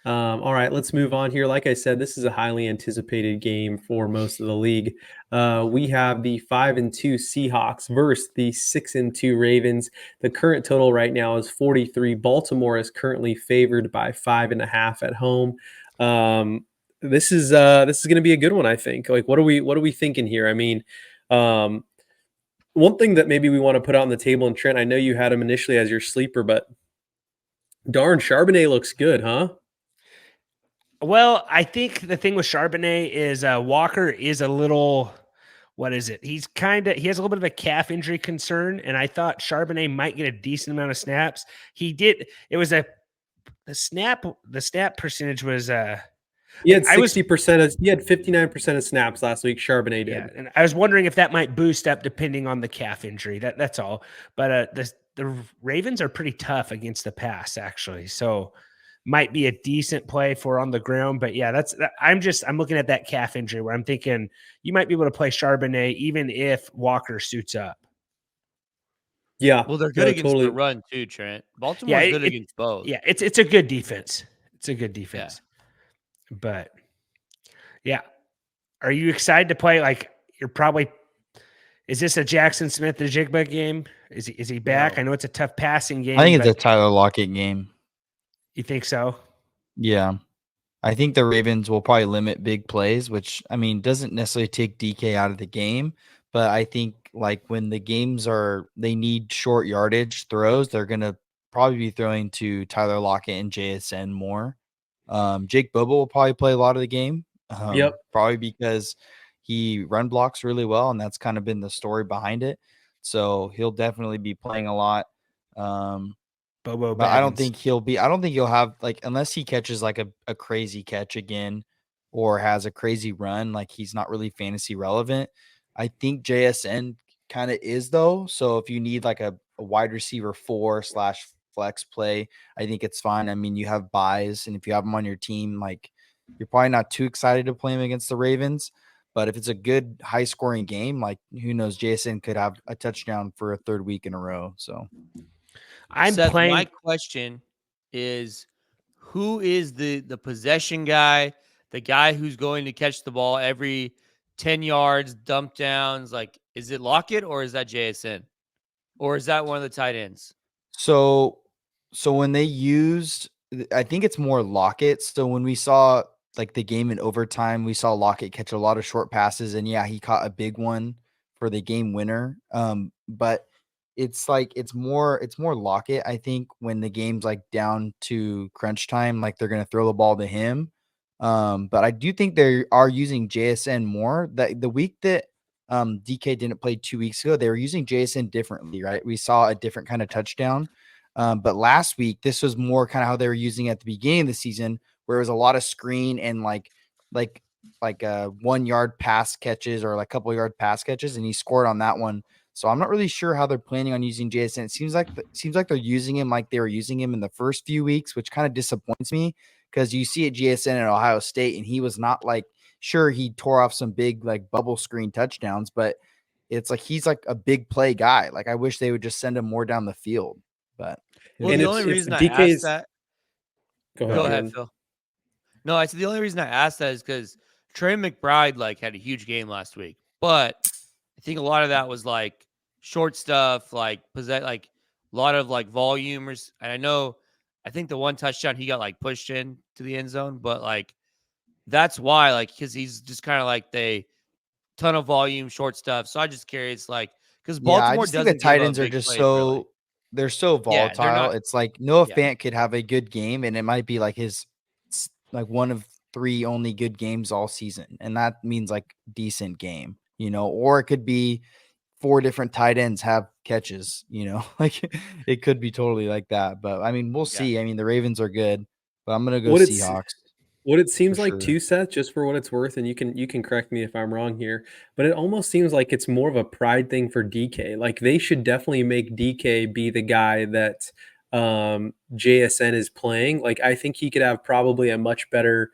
All right, let's move on here. Like I said, this is a highly anticipated game for most of the league. We have the 5-2 Seahawks versus the 6-2 Ravens. The current total right now is 43. Baltimore is currently favored by 5.5 at home. This is going to be a good one, I think. Like, what are we thinking here? I mean, one thing that maybe we want to put on the table, and Trent, I know you had him initially as your sleeper, but darn, Charbonnet looks good, huh? Well, I think the thing with Charbonnet is Walker is a little, what is it? He has a little bit of a calf injury concern, and I thought Charbonnet might get a decent amount of snaps. He did. It was the snap percentage was He had I was 60%. He had 59% of snaps last week. Charbonnet did. Yeah, and I was wondering if that might boost up depending on the calf injury. That's all. But the Ravens are pretty tough against the pass, actually. So might be a decent play for on the ground. But yeah, I'm looking at that calf injury where I'm thinking you might be able to play Charbonnet even if Walker suits up. Yeah. Well, they're good no, against the totally. run too, Trent. Yeah, Baltimore's good against both. Yeah, it's a good defense. It's a good defense. But yeah. Are you excited to play? Like is this a Jackson Smith the Jigba game? Is he back? No. I know it's a tough passing game. I think it's a but Tyler Lockett game. you think so? Yeah. I think the Ravens will probably limit big plays, which I mean doesn't necessarily take DK out of the game, but I think like when the games they need short yardage throws, they're gonna probably be throwing to Tyler Lockett and JSN more. Jake Bobo will probably play a lot of the game. Yep. Probably because he run blocks really well, and that's kind of been the story behind it. So he'll definitely be playing a lot. Bobo But I don't Baggins. think he'll have like unless he catches like a crazy catch again or has a crazy run, like he's not really fantasy relevant. I think JSN kind of is though. So if you need like a wide receiver 4/flex play, I think it's fine. I mean, you have buys, and if you have them on your team, like you're probably not too excited to play him against the Ravens. But if it's a good high scoring game, like who knows, JSN could have a touchdown for a third week in a row. So Seth, my question is, who is the possession guy, the guy who's going to catch the ball every 10 yards, dump downs? Like, is it Lockett or is that JSN? Or is that one of the tight ends? So when they used, I think it's more Lockett. So when we saw like the game in overtime, we saw Lockett catch a lot of short passes, and yeah, he caught a big one for the game winner. But it's more Lockett. I think when the game's like down to crunch time, like they're gonna throw the ball to him. But I do think they are using JSN more. That the week that DK didn't play 2 weeks ago, they were using JSN differently, right? We saw a different kind of touchdown. But last week, this was more kind of how they were using it at the beginning of the season, where it was a lot of screen and like 1 yard pass catches or like a couple yard pass catches, and he scored on that one. So I'm not really sure how they're planning on using JSN. It seems like they're using him like they were using him in the first few weeks, which kind of disappoints me because you see at JSN at Ohio State, and he was not like, sure, he tore off some big like bubble screen touchdowns, but it's like he's like a big play guy. Like I wish they would just send him more down the field. But well, the only reason I asked that. Go ahead, Phil. No, I said the only reason I asked that is because Trey McBride like had a huge game last week, but I think a lot of that was like short stuff, like like a lot of like volumes. And I think the one touchdown he got like pushed in to the end zone, but like that's why, like, because he's just kind of like the ton of volume, short stuff. So I'm just curious, like, because Baltimore doesn't. The tight ends are just they're so volatile. Yeah, it's like Noah Fant could have a good game, and it might be like his like one of 3 only good games all season, and that means like decent game, or it could be 4 different tight ends have catches, like it could be totally like that. But I mean, we'll see. I mean, the Ravens are good, but I'm gonna go Seahawks. What it seems like too, Seth, just for what it's worth, and you can correct me if I'm wrong here, but it almost seems like it's more of a pride thing for DK. Like they should definitely make DK be the guy that JSN is playing. Like I think he could have probably a much better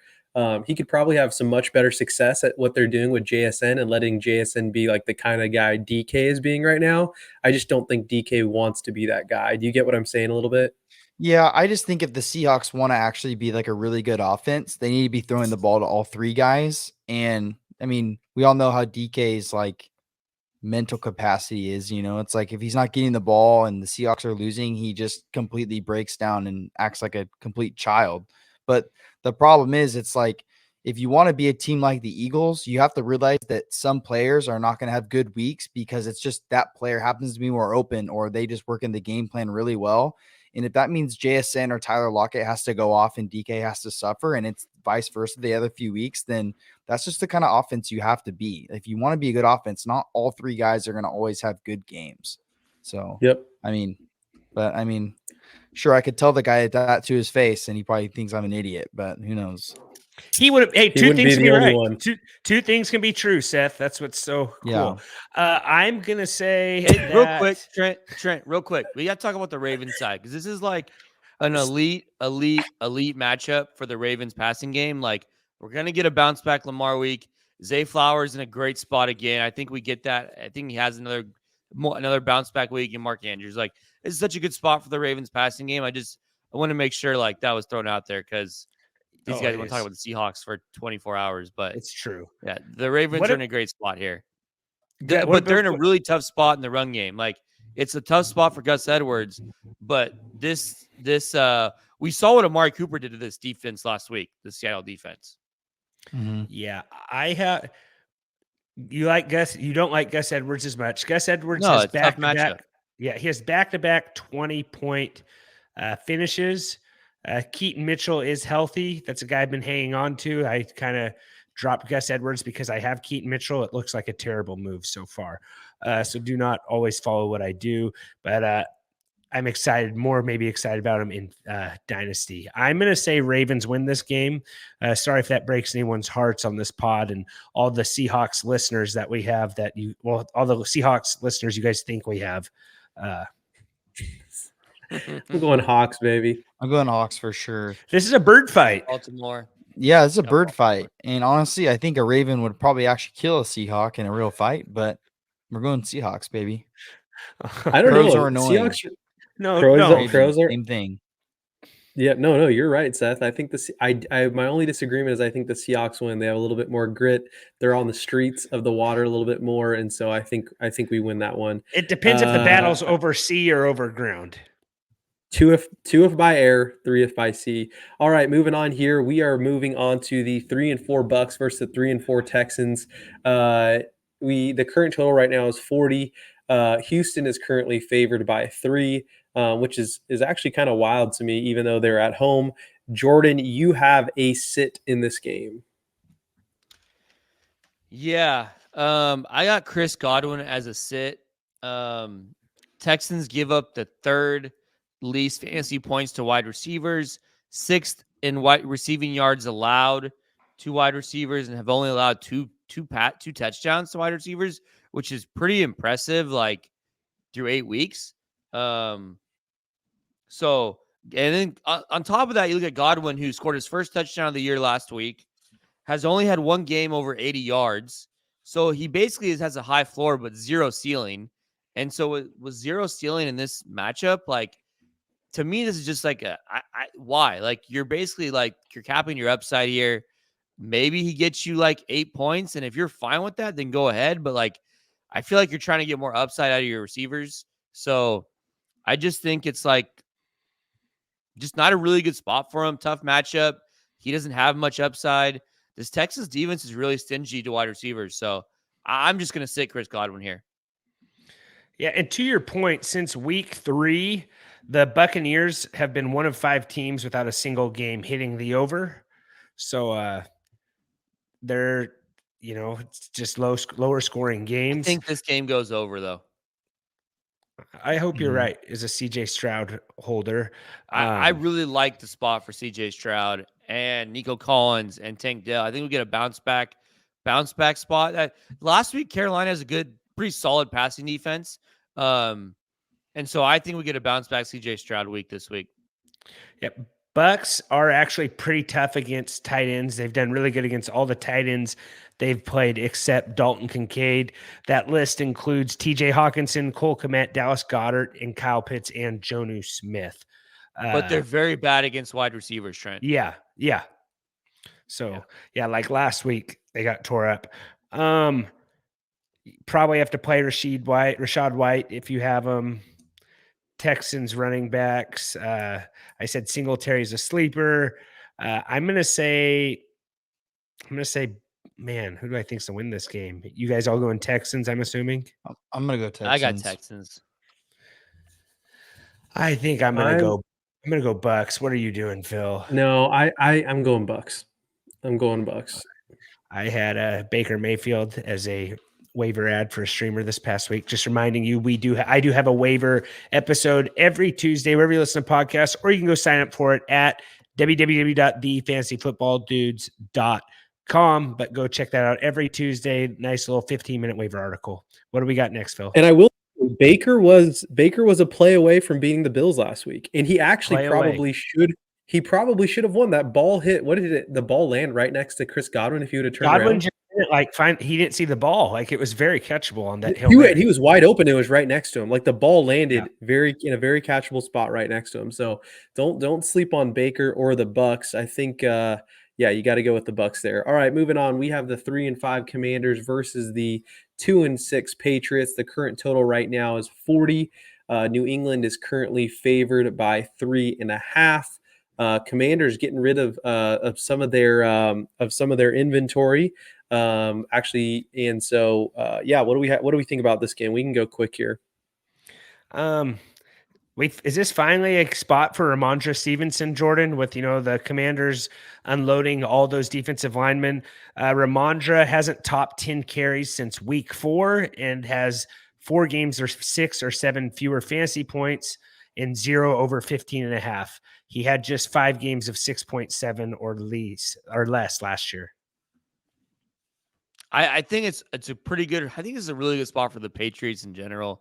he could probably have some much better success at what they're doing with JSN and letting JSN be like the kind of guy DK is being right now. I just don't think DK wants to be that guy. Do you get what I'm saying a little bit? Yeah, I just think if the Seahawks want to actually be like a really good offense, they need to be throwing the ball to all 3 guys. And I mean, we all know how DK's like mental capacity is, it's like if he's not getting the ball and the Seahawks are losing, he just completely breaks down and acts like a complete child. But the problem is, it's like if you want to be a team like the Eagles, you have to realize that some players are not going to have good weeks because it's just that player happens to be more open, or they just work in the game plan really well. And if that means JSN or Tyler Lockett has to go off and DK has to suffer, and it's vice versa the other few weeks, then that's just the kind of offense you have to be. If you want to be a good offense, not all 3 guys are going to always have good games. So, yep. I mean, sure, I could tell the guy that to his face, and he probably thinks I'm an idiot, but who knows? He would have. Hey, He two wouldn't be things can the be only right. one. Two things can be true, Seth. That's what's so cool. Yeah. I'm gonna say Hey, real that. quick, Trent, real quick. We got to talk about the Ravens side because this is like an elite matchup for the Ravens passing game. Like, we're going to get a bounce back Lamar week. Zay Flowers in a great spot again. I think we get that. I think he has another bounce back week. And Mark Andrews, like, this is such a good spot for the Ravens passing game. I want to make sure like that was thrown out there because these guys want to talk about the Seahawks for 24 hours. But It's true. yeah, the Ravens are in a great spot here. But What they're in a about- really tough spot in the run game. Like, it's a tough spot for Gus Edwards, but this we saw what Amari Cooper did to this defense last week, the Seattle defense. Mm-hmm. Yeah, I have. You like Gus? You don't like Gus Edwards as much. Gus Edwards No, has it's a tough matchup. back-to-back. Yeah, he has back-to-back 20-point finishes. Keaton Mitchell is healthy. That's a guy I've been hanging on to. I kind of dropped Gus Edwards because I have Keaton Mitchell. It looks like a terrible move so far. So do not always follow what I do, but I'm maybe excited about him in Dynasty. I'm going to say Ravens win this game. Sorry if that breaks anyone's hearts on this pod and all the Seahawks listeners that we have all the Seahawks listeners you guys think we have. I'm going Hawks, baby. I'm going Hawks for sure. This is a bird fight. Baltimore. Yeah, it's a bird fight. And honestly, I think a Raven would probably actually kill a Seahawk in a real fight, but we're going Seahawks, baby. I don't Crows know. are annoying. Seahawks. No, Crows are Same thing. Yeah, no, you're right, Seth. I think my only disagreement is I think the Seahawks win. They have a little bit more grit. They're on the streets of the water a little bit more, and so I think we win that one. It depends if the battle's over sea or over ground. 2 if by air, 3 if by sea. All right, moving on here. We are moving on to the 3-4 Bucks versus the 3-4 Texans. The current total right now is 40. Houston is currently favored by 3, which is actually kind of wild to me, even though they're at home. Jordan, you have a sit in this game. Yeah. I got Chris Godwin as a sit. Texans give up the third least fantasy points to wide receivers, 6th in wide receiving yards allowed to wide receivers, and have only allowed two touchdowns to wide receivers, which is pretty impressive, like through 8 weeks. So, and then on top of that, you look at Godwin, who scored his first touchdown of the year last week, has only had one game over 80 yards. So he basically has a high floor, but zero ceiling. And so with zero ceiling in this matchup, like, to me, this is just like why? Like, you're basically like, you're capping your upside here. Maybe he gets you like 8 points. And if you're fine with that, then go ahead. But like, I feel like you're trying to get more upside out of your receivers. So I just think it's like just not a really good spot for him. Tough matchup. He doesn't have much upside. This Texas defense is really stingy to wide receivers. So I'm just going to sit Chris Godwin here. Yeah, and to your point, since week 3, the Buccaneers have been one of 5 teams without a single game hitting the over. So they're, it's just lower scoring games. I think this game goes over, though. I hope you're right, as a CJ Stroud holder. I really like the spot for CJ Stroud and Nico Collins and Tank Dell. I think we get a bounce back spot. That last week, Carolina has a pretty solid passing defense. And so I think we get a bounce back CJ Stroud week this week. Yep. Bucks are actually pretty tough against tight ends. They've done really good against all the tight ends they've played except Dalton Kincaid. That list includes TJ Hawkinson, Cole Kmet, Dallas Goedert, and Kyle Pitts and Jonnu Smith. But they're very bad against wide receivers, Trent. Yeah. So, like last week, they got tore up. Probably have to play Rashad White if you have them. Texans running backs. I said Singletary's a sleeper. I'm gonna say, man, who do I think's to win this game? You guys all going Texans? I'm assuming. I'm gonna go Texans. I got Texans. I think I'm gonna go Bucks. What are you doing, Phil? No, I'm going Bucks. I'm going Bucks. I had Baker Mayfield as a waiver ad for a streamer this past week. Just reminding you, I do have a waiver episode every Tuesday wherever you listen to podcasts, or you can go sign up for it at www.thefantasyfootballdudes.com. But go check that out every Tuesday. Nice little 15-minute waiver article. What do we got next, Phill? And I will. Baker was a play away from beating the Bills last week, and he actually probably should. He probably should have won. That ball hit. What did it? The ball land right next to Chris Godwin. If he would have turned Godwin around, just didn't, he didn't see the ball. Like, it was very catchable on that hill. He was wide open. It was right next to him. Like, the ball landed in a very catchable spot right next to him. So don't sleep on Baker or the Bucks. I think you got to go with the Bucks there. All right, moving on. We have the 3-5 Commanders versus the 2-6 Patriots. The current total right now is 40. New England is currently favored by 3.5. Commanders getting rid of some of their inventory. Actually, and so what do we think about this game? We can go quick here. Is this finally a spot for Ramondre Stevenson, Jordan, with the Commanders unloading all those defensive linemen? Ramondre hasn't topped 10 carries since week 4 and has 4 games or 6 or 7 fewer fantasy points and 0 over 15.5. He had just 5 games of 6.7 or less last year. I think it's a pretty good. I think it's a really good spot for the Patriots in general.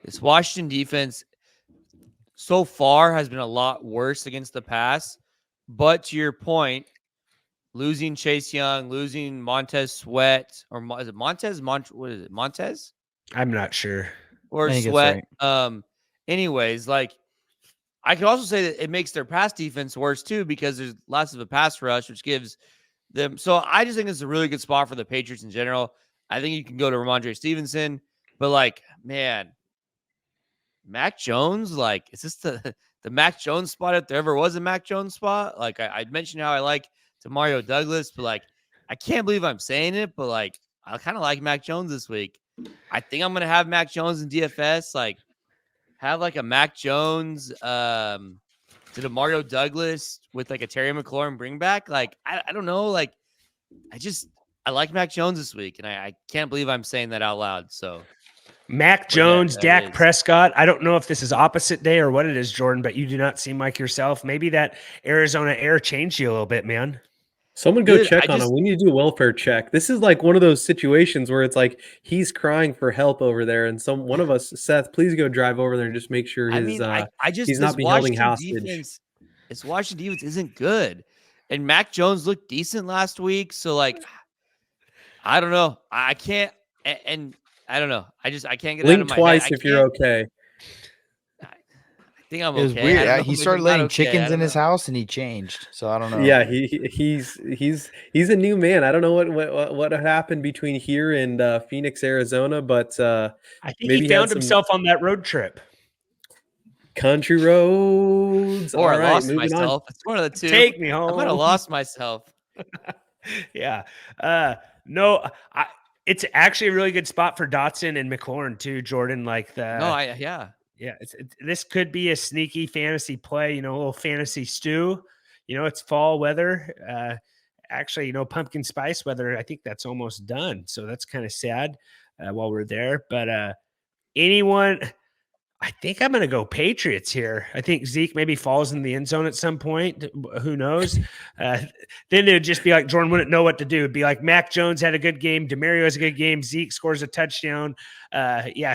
This Washington defense so far has been a lot worse against the pass, but to your point, losing Chase Young, losing Montez Sweat, or is it Montez? What is it? Montez? I'm not sure. Or Sweat. Right. Anyways, like, I could also say that it makes their pass defense worse too, because there's lots of a pass rush, which gives them. So I just think it's a really good spot for the Patriots in general. I think you can go to Ramondre Stevenson, but like, man, Mac Jones, like, is this the Mac Jones spot if there ever was a Mac Jones spot? Like, I mentioned how I like Demario Douglas, but like, I can't believe I'm saying it, but like, I kind of like Mac Jones this week. I think I'm going to have Mac Jones in DFS, like, have like a Mac Jones to Demario Douglas with like a Terry McLaurin bring back. Like, I don't know. Like, I like Mac Jones this week, and I can't believe I'm saying that out loud. So Mac Jones, Dak Prescott. I don't know if this is opposite day or what it is, Jordan, but you do not seem like yourself. Maybe that Arizona air changed you a little bit, man. Someone go check on him. We need to do a welfare check. This is like one of those situations where it's like he's crying for help over there, and one of us, Seth, please go drive over there and just make sure he's not being held hostage. This Washington defense isn't good, and Mac Jones looked decent last week. So like, I don't know. I can't, and I don't know. I can't get Link out of my twice head. if you're okay. I think I'm okay. It was weird. He started letting chickens in his house, and he changed. So I don't know. Yeah, he's a new man. I don't know what happened between here and Phoenix, Arizona, but I think maybe he found himself on that road trip. Country roads. Or all I right, lost myself. It's one of the two. Take me home. I might have lost myself. Yeah. No. It's actually a really good spot for Dotson and McLaurin too, Jordan. This could be a sneaky fantasy play, a little fantasy stew. It's fall weather. Actually, pumpkin spice weather. I think that's almost done. So that's kind of sad while we're there. But I think I'm going to go Patriots here. I think Zeke maybe falls in the end zone at some point. Who knows? Then it would just be like Jordan wouldn't know what to do. It'd be like Mac Jones had a good game. Demario has a good game. Zeke scores a touchdown.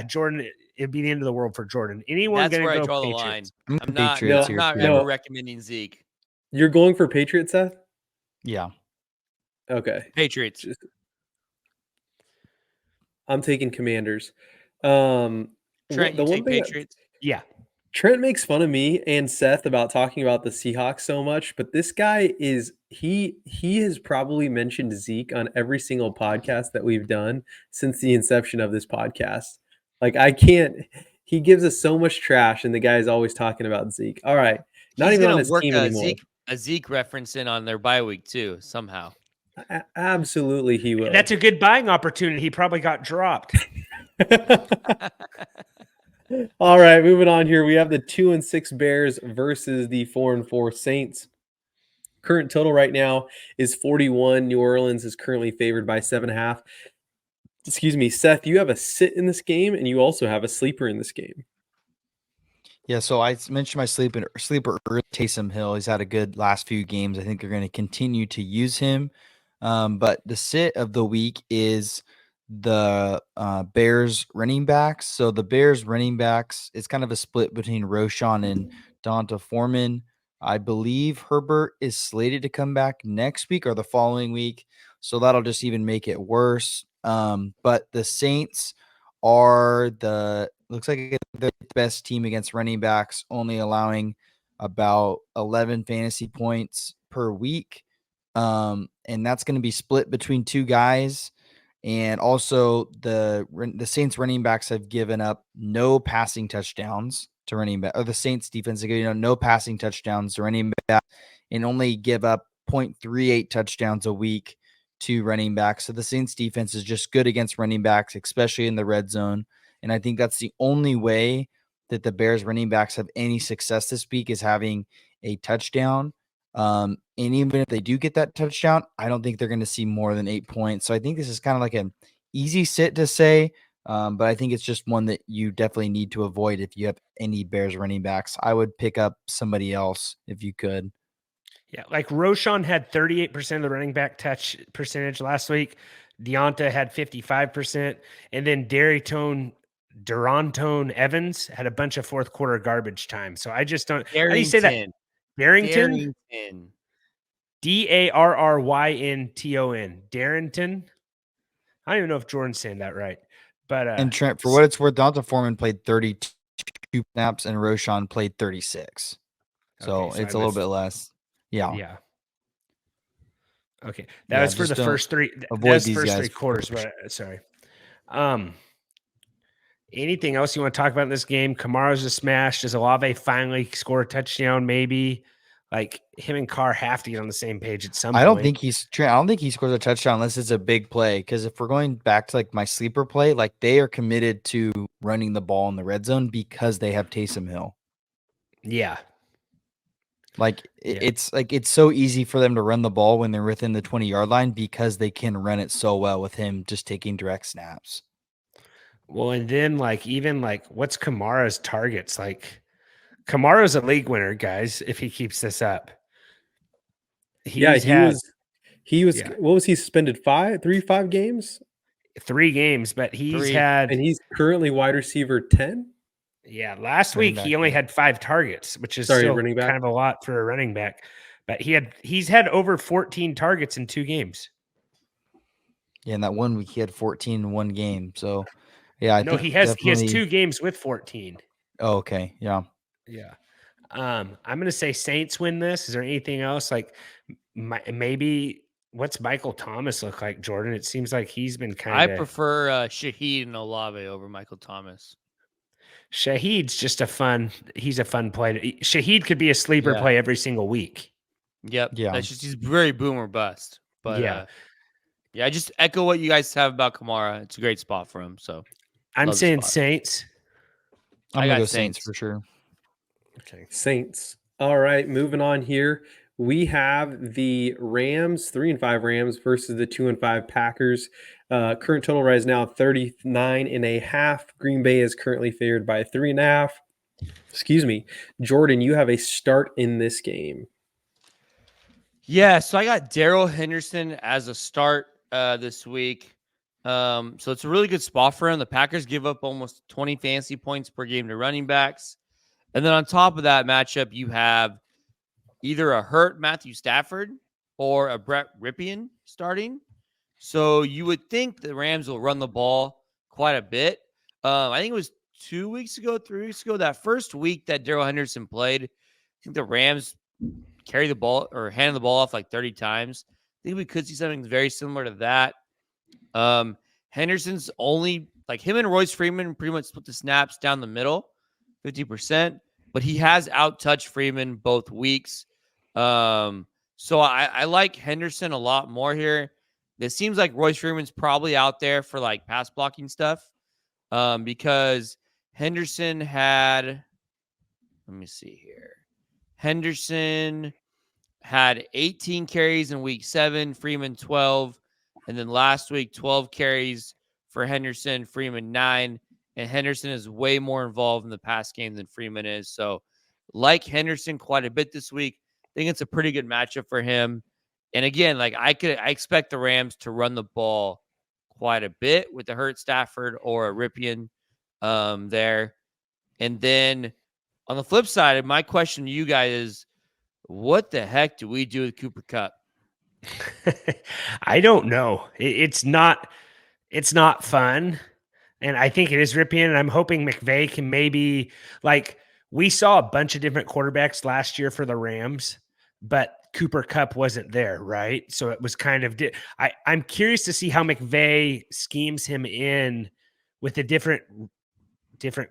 Jordan, it'd be the end of the world for Jordan. Anyone going to go That's where I draw Patriots? the line. I'm not ever recommending Zeke. You're going for Patriots, Seth? Yeah. Okay. Patriots. I'm taking Commanders. Trent, you take Patriots? Yeah. Trent makes fun of me and Seth about talking about the Seahawks so much, but this guy he has probably mentioned Zeke on every single podcast that we've done since the inception of this podcast. Like, he gives us so much trash, and the guy is always talking about Zeke. All right. Not even on his team anymore. A Zeke reference in on their bye week too, somehow. Absolutely he will. That's a good buying opportunity. He probably got dropped. All right, moving on here. We have the 2-6 Bears versus the 4-4 Saints. Current total right now is 41. New Orleans is currently favored by 7.5. Excuse me, Seth, you have a sit in this game, and you also have a sleeper in this game. Yeah, so I mentioned my sleeper early, Taysom Hill. He's had a good last few games. I think they're going to continue to use him. But the sit of the week is the Bears running backs. So the Bears running backs, it's kind of a split between Roshan and Donta Foreman. I believe Herbert is slated to come back next week or the following week. So that'll just even make it worse. But the Saints are looks like they're the best team against running backs, only allowing about 11 fantasy points per week. And that's going to be split between two guys. And also the Saints running backs have given up no passing touchdowns to running back, or the Saints defense, no passing touchdowns to running back, and only give up 0.38 touchdowns a week to running backs. So the Saints defense is just good against running backs, especially in the red zone. And I think that's the only way that the Bears running backs have any success this week is having a touchdown. And even if they do get that touchdown, I don't think they're going to see more than 8 points. So I think this is kind of like an easy sit to say, but I think it's just one that you definitely need to avoid if you have any Bears running backs. I would pick up somebody else if you could. Yeah, like Roshan had 38% of the running back touch percentage last week. Deonta had 55%. And then Durantone Evans had a bunch of fourth quarter garbage time. So I just don't. How do you say that? Darrington? Darrynton. Darrington. I don't even know if Jordan's saying that right. But and Trent, for what it's worth, Donta Foreman played 32 snaps and Roshan played 36. So okay, it's a little bit less. Yeah. Yeah. Okay. That was for the first three. Avoid these guys. 3 quarters. But sorry. Anything else you want to talk about in this game? Kamara's a smash. Does Olave finally score a touchdown? Maybe. Like him and Carr have to get on the same page at some point. I don't think he scores a touchdown unless it's a big play. Because if we're going back to like my sleeper play, like they are committed to running the ball in the red zone because they have Taysom Hill. Yeah. It's so easy for them to run the ball when they're within the 20-yard line because they can run it so well with him just taking direct snaps. Well, and then what's Kamara's targets? Like Kamara's a league winner, guys, if he keeps this up. He was what was he suspended 5 games? 3 games, but and he's currently wide receiver 10. Yeah, last week he only had 5 targets, which is still running back. Kind of a lot for a running back. But he's had over 14 targets in 2 games. Yeah, in that 1 week he had 14 in 1 game. So yeah, I think he has 2 games with 14. Oh, okay. Yeah. Yeah. I'm gonna say Saints win this. Is there anything else? Like maybe what's Michael Thomas look like, Jordan? It seems like he's been kind of. I prefer Shaheed and Olave over Michael Thomas. Shaheed's just he's a fun play. Shaheed could be a sleeper play every single week. Yep. Yeah. That's just, he's very boom or bust. But yeah. I just echo what you guys have about Kamara. It's a great spot for him. So I'm saying Saints. I'm going to go Saints for sure. Okay. Saints. All right, moving on here. We have the Rams, 3-5 Rams versus the 2-5 Packers. Current total right now 39.5. Green Bay is currently favored by 3.5. Excuse me. Jordan, you have a start in this game. Yeah, so I got Darrell Henderson as a start this week. So it's a really good spot for him. The Packers give up almost 20 fantasy points per game to running backs. And then on top of that matchup, you have either a hurt Matthew Stafford or a Brett Ripien starting. So you would think the Rams will run the ball quite a bit. I think it was 3 weeks ago, that first week that Darrell Henderson played, I think the Rams carried the ball or handed the ball off like 30 times. I think we could see something very similar to that. Henderson's only like him and Royce Freeman pretty much split the snaps down the middle, 50%, but he has out-touched Freeman both weeks. So I like Henderson a lot more here. It seems like Royce Freeman's probably out there for like pass blocking stuff because Henderson had, let me see here. Henderson had 18 carries in week 7, Freeman 12. And then last week, 12 carries for Henderson, Freeman 9. and Henderson is way more involved in the pass game than Freeman is. So, like Henderson quite a bit this week. I think it's a pretty good matchup for him. And again, like I expect the Rams to run the ball quite a bit with the hurt Stafford or a Ripien there. And then on the flip side, my question to you guys is, what the heck do we do with Cooper Kupp? I don't know. It's not fun. And I think it is Ripien. And I'm hoping McVay can maybe, like, we saw a bunch of different quarterbacks last year for the Rams, but Cooper Kupp wasn't there, right? So it was kind of, I'm curious to see how McVay schemes him in with a different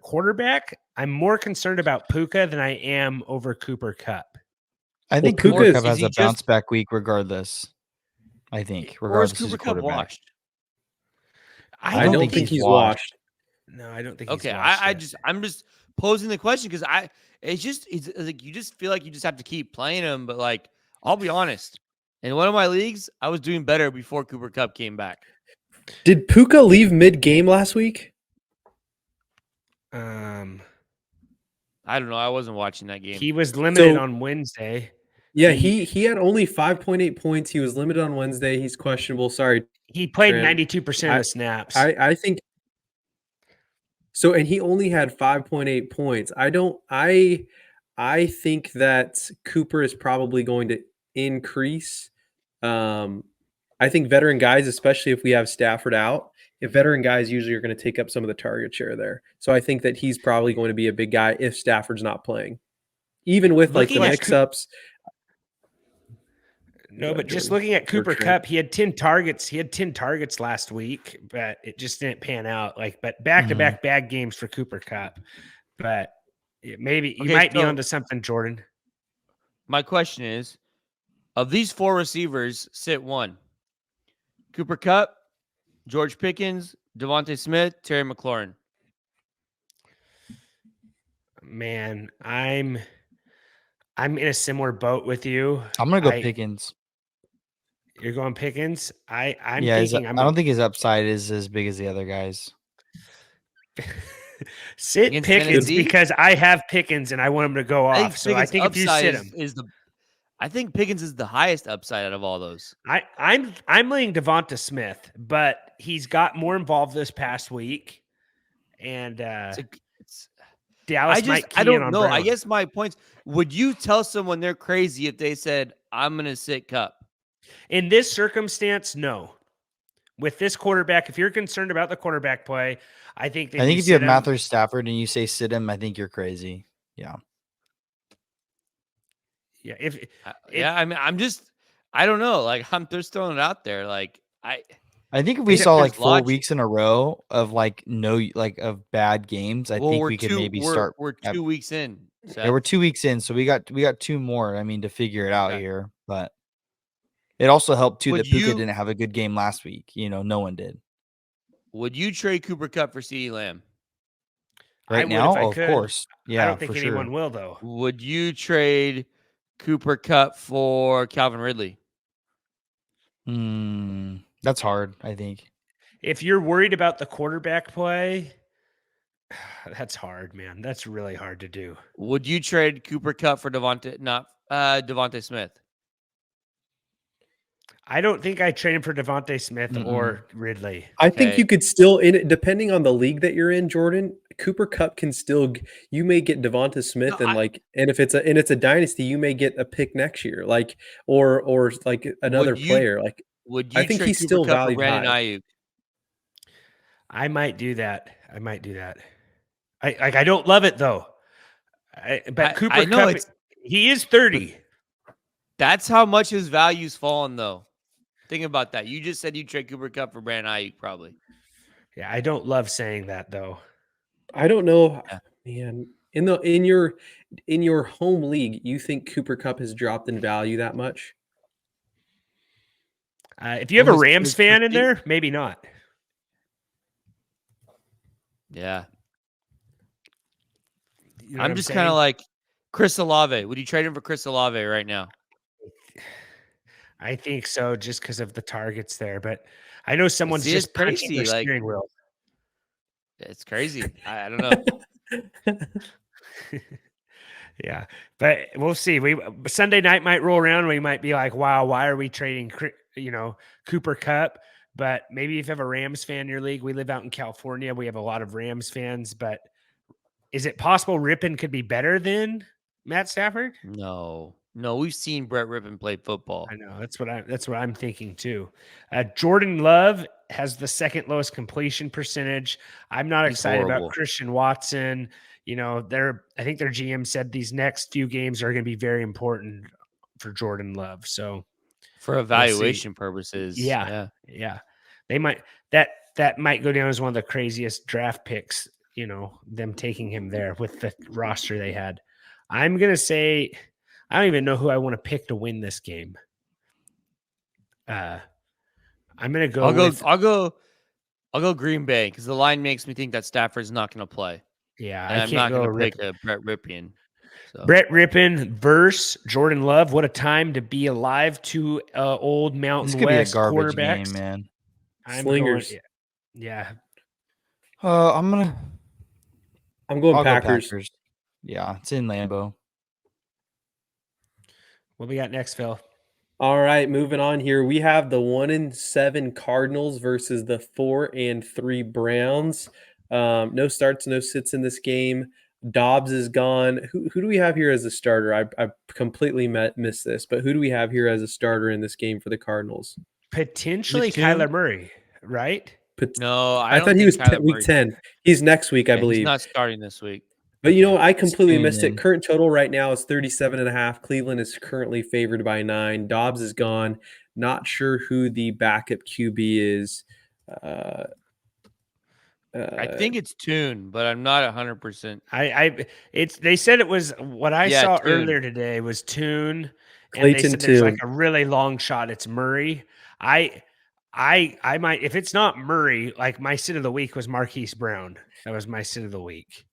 quarterback. I'm more concerned about Puka than I am over Cooper Kupp. I think Puka Cooper Kupp is has he a bounce back week regardless. I think, Or is regardless of Cooper his Kupp quarterback. washed? I don't think he's washed. No, I don't think Okay, he's washed I'm just posing the question because it's like you just feel like you just have to keep playing him. But like, I'll be honest, in one of my leagues, I was doing better before Cooper Kupp came back. Did Puka leave mid-game last week? I don't know. I wasn't watching that game. He was limited on Wednesday. Yeah, he had only 5.8 points. He was limited on Wednesday. He's questionable. Sorry. He played Trent. 92% of the snaps. I think so, and he only had 5.8 points. I think that Cooper is probably going to increase. I think veteran guys, especially if we have Stafford out, if veteran guys usually are going to take up some of the target share there. So I think that he's probably going to be a big guy if Stafford's not playing, even with like the mix-ups. No, but just looking at Cooper Kupp, he had 10 targets. He had 10 targets last week, but it just didn't pan out. But back-to-back bad games for Cooper Kupp. But maybe you might be onto something, Jordan. My question is, of these four receivers, sit one: Cooper Kupp, George Pickens, Devontae Smith, Terry McLaurin. Man, I'm in a similar boat with you. I'm gonna go Pickens. You're going Pickens? I don't think his upside is as big as the other guys. Sit Pickens Tennessee? Because I have Pickens and I want him to go off. So I think if you sit him, I think Pickens is the highest upside out of all those. I'm leaning Devonta Smith, but he's got more involved this past week, and Dallas might key I don't in on know. Brown. I guess my points. Would you tell someone they're crazy if they said, "I'm going to sit Kupp"? In this circumstance, no. With this quarterback, if you're concerned about the quarterback play, I think if you have Matthew Stafford and you say sit him, I think you're crazy. Yeah. Yeah. I mean, I don't know. Like, I'm just throwing it out there. Like, I think if we saw like 4 weeks in a row of of bad games, I think we could maybe start. We're 2 weeks in. Seth. Yeah, we're 2 weeks in, so we got 2 more. I mean, to figure it out here, but it also helped too that Puka didn't have a good game last week. No one did. Would you trade Cooper Kupp for CeeDee Lamb? Right now, of course. Yeah, I don't think anyone will, though. Would you trade Cooper Kupp for Calvin Ridley? That's hard, I think. If you're worried about the quarterback play, that's hard, man. That's really hard to do. Would you trade Cooper Kupp for Devontae Smith? I don't think I trade him for Devontae Smith or Ridley. I think you could still, depending on the league that you're in, Jordan, Cooper Kupp can still. You may get Devonta Smith and if it's a dynasty, you may get a pick next year, or another player. Would you? I think he's still valued Brandon high. Ayuk? I might do that. I don't love it though. But Cooper Kupp, he is 30. That's how much his value's fallen, though. Think about that. You just said you trade Cooper Kupp for Brandon Ayuk, probably. Yeah, I don't love saying that though. I don't know, man. In your home league, you think Cooper Kupp has dropped in value that much? If you have a Rams fan in there, maybe not. Yeah. You know I'm just kind of like Chris Olave. Would you trade him for Chris Olave right now? I think so, just because of the targets there. But I know someone's just punching their steering wheel. It's crazy. I don't know. Yeah, but we'll see. Sunday night might roll around. We might be like, "Wow, why are we trading?" Cooper Kupp. But maybe if you have a Rams fan in your league, we live out in California. We have a lot of Rams fans. But is it possible Rippon could be better than Matt Stafford? No, we've seen Brett Rippon play football. I know that's what I'm thinking too. Jordan Love has the second lowest completion percentage. I'm not excited horrible. about Christian Watson. I think their GM said these next few games are going to be very important for Jordan Love. So for evaluation purposes, yeah. They might that might go down as one of the craziest draft picks. Them taking him there with the roster they had. I'm gonna say I don't even know who I want to pick to win this game. I'm gonna go. I'll go Green Bay because the line makes me think that Stafford's not going to play. Yeah, and I'm not going to pick a Brett Rippon. So. Brett Rippon versus Jordan Love. What a time to be alive! Two old Mountain West be a garbage quarterbacks. Game, man. Slingers. Yeah. I'm going Packers. Yeah, it's in Lambeau. What we got next, Phil? All right, moving on here. We have the 1-7 Cardinals versus the 4-3 Browns. No starts, no sits in this game. Dobbs is gone. Who do we have here as a starter? I completely missed this, but who do we have here as a starter in this game for the Cardinals? Potentially Kyler Murray, right? No, I thought he was week 10. He's next week, I believe. He's not starting this week. But I completely missed it. Current total right now is 37.5. Cleveland is currently favored by 9. Dobbs is gone. Not sure who the backup QB is. I think it's Tune, but I'm not 100%. They said it was what I saw Tune. earlier today was Tune. Clayton and they said Tune. There's like a really long shot. It's Murray. I might, if it's not Murray, like my sit of the week was Marquise Brown. That was my sit of the week.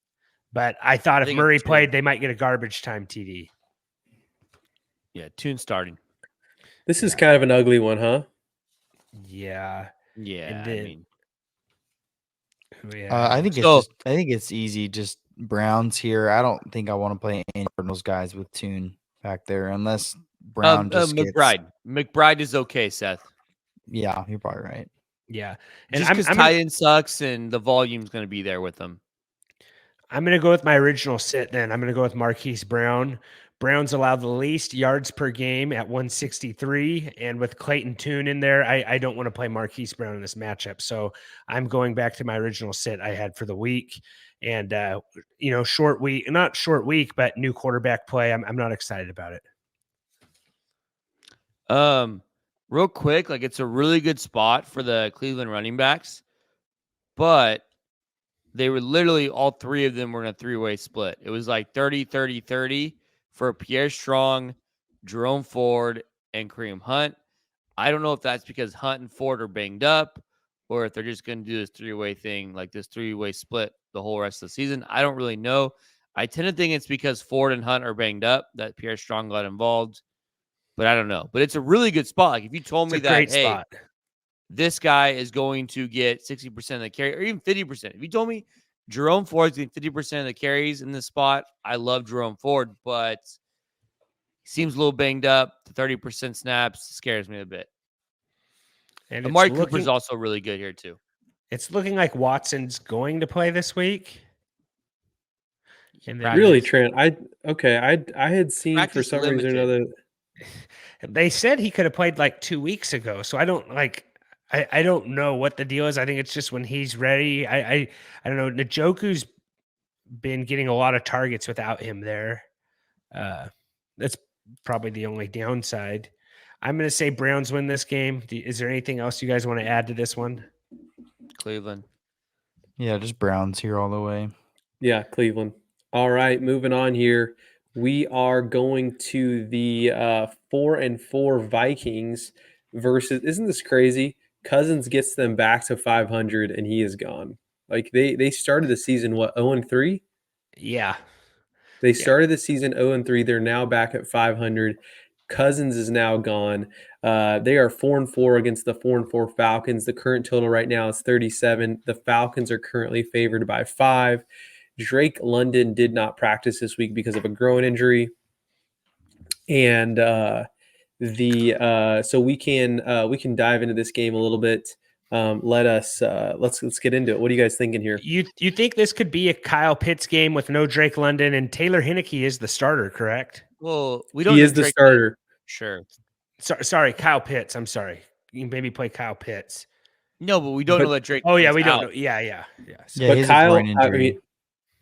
But I thought if Murray played, they might get a garbage time TD. Yeah, Tune starting. This is kind of an ugly one, huh? Yeah. Yeah. I think it's easy. Just Browns here. I don't think I want to play any Cardinals guys with Tune back there unless Brown just McBride. McBride is okay, Seth. Yeah, you're probably right. Yeah, and just because tie-in sucks and the volume's going to be there with them. I'm going to go with my original sit then. I'm going to go with Marquise Brown. Browns allowed the least yards per game at 163. And with Clayton Tune in there, I don't want to play Marquise Brown in this matchup. So I'm going back to my original sit I had for the week. And, short week, not short week, but new quarterback play. I'm not excited about it. Real quick, it's a really good spot for the Cleveland running backs, but they were literally all three of them were in a three-way split. It was like 30-30-30 for Pierre Strong, Jerome Ford, and Kareem Hunt. I don't know if that's because Hunt and Ford are banged up or if they're just going to do this three-way thing, like this three-way split the whole rest of the season. I don't really know. I tend to think it's because Ford and Hunt are banged up that Pierre Strong got involved, but I don't know. But it's a really good spot. Like if you told me that, hey, this guy is going to get 60% of the carry or even 50%. If you told me Jerome Ford's getting 50% of the carries in this spot, I love Jerome Ford, but he seems a little banged up. The 30% snaps scares me a bit. And Amari Cooper's also really good here too. It's looking like Watson's going to play this week. And really, Trent? I had seen for some reason or another. They said he could have played like 2 weeks ago, so I don't I don't know what the deal is. I think it's just when he's ready. I don't know. Njoku's been getting a lot of targets without him there. That's probably the only downside. I'm going to say Browns win this game. Is there anything else you guys want to add to this one? Cleveland. Yeah, just Browns here all the way. Yeah, Cleveland. All right, moving on here. We are going to the 4-4 Vikings versus, isn't this crazy? Cousins gets them back to 500 and he is gone. Like they started the season, 0-3? Yeah. They started the season 0-3. They're now back at 500. Cousins is now gone. They are 4-4 against the 4-4 Falcons. The current total right now is 37. The Falcons are currently favored by 5. Drake London did not practice this week because of a groin injury, and so we can dive into this game a little bit. Let's get into it. What are you guys thinking here? You think this could be a Kyle Pitts game with no Drake London, and Taylor Heineke is the starter, correct? Well, we don't. He know is the Drake starter. London. Sure. Sorry, Kyle Pitts. I'm sorry. You can maybe play Kyle Pitts. No, but we don't know that Drake. Oh yeah, we out. don't know. Yeah. Yeah, But he's Kyle, a groin injury.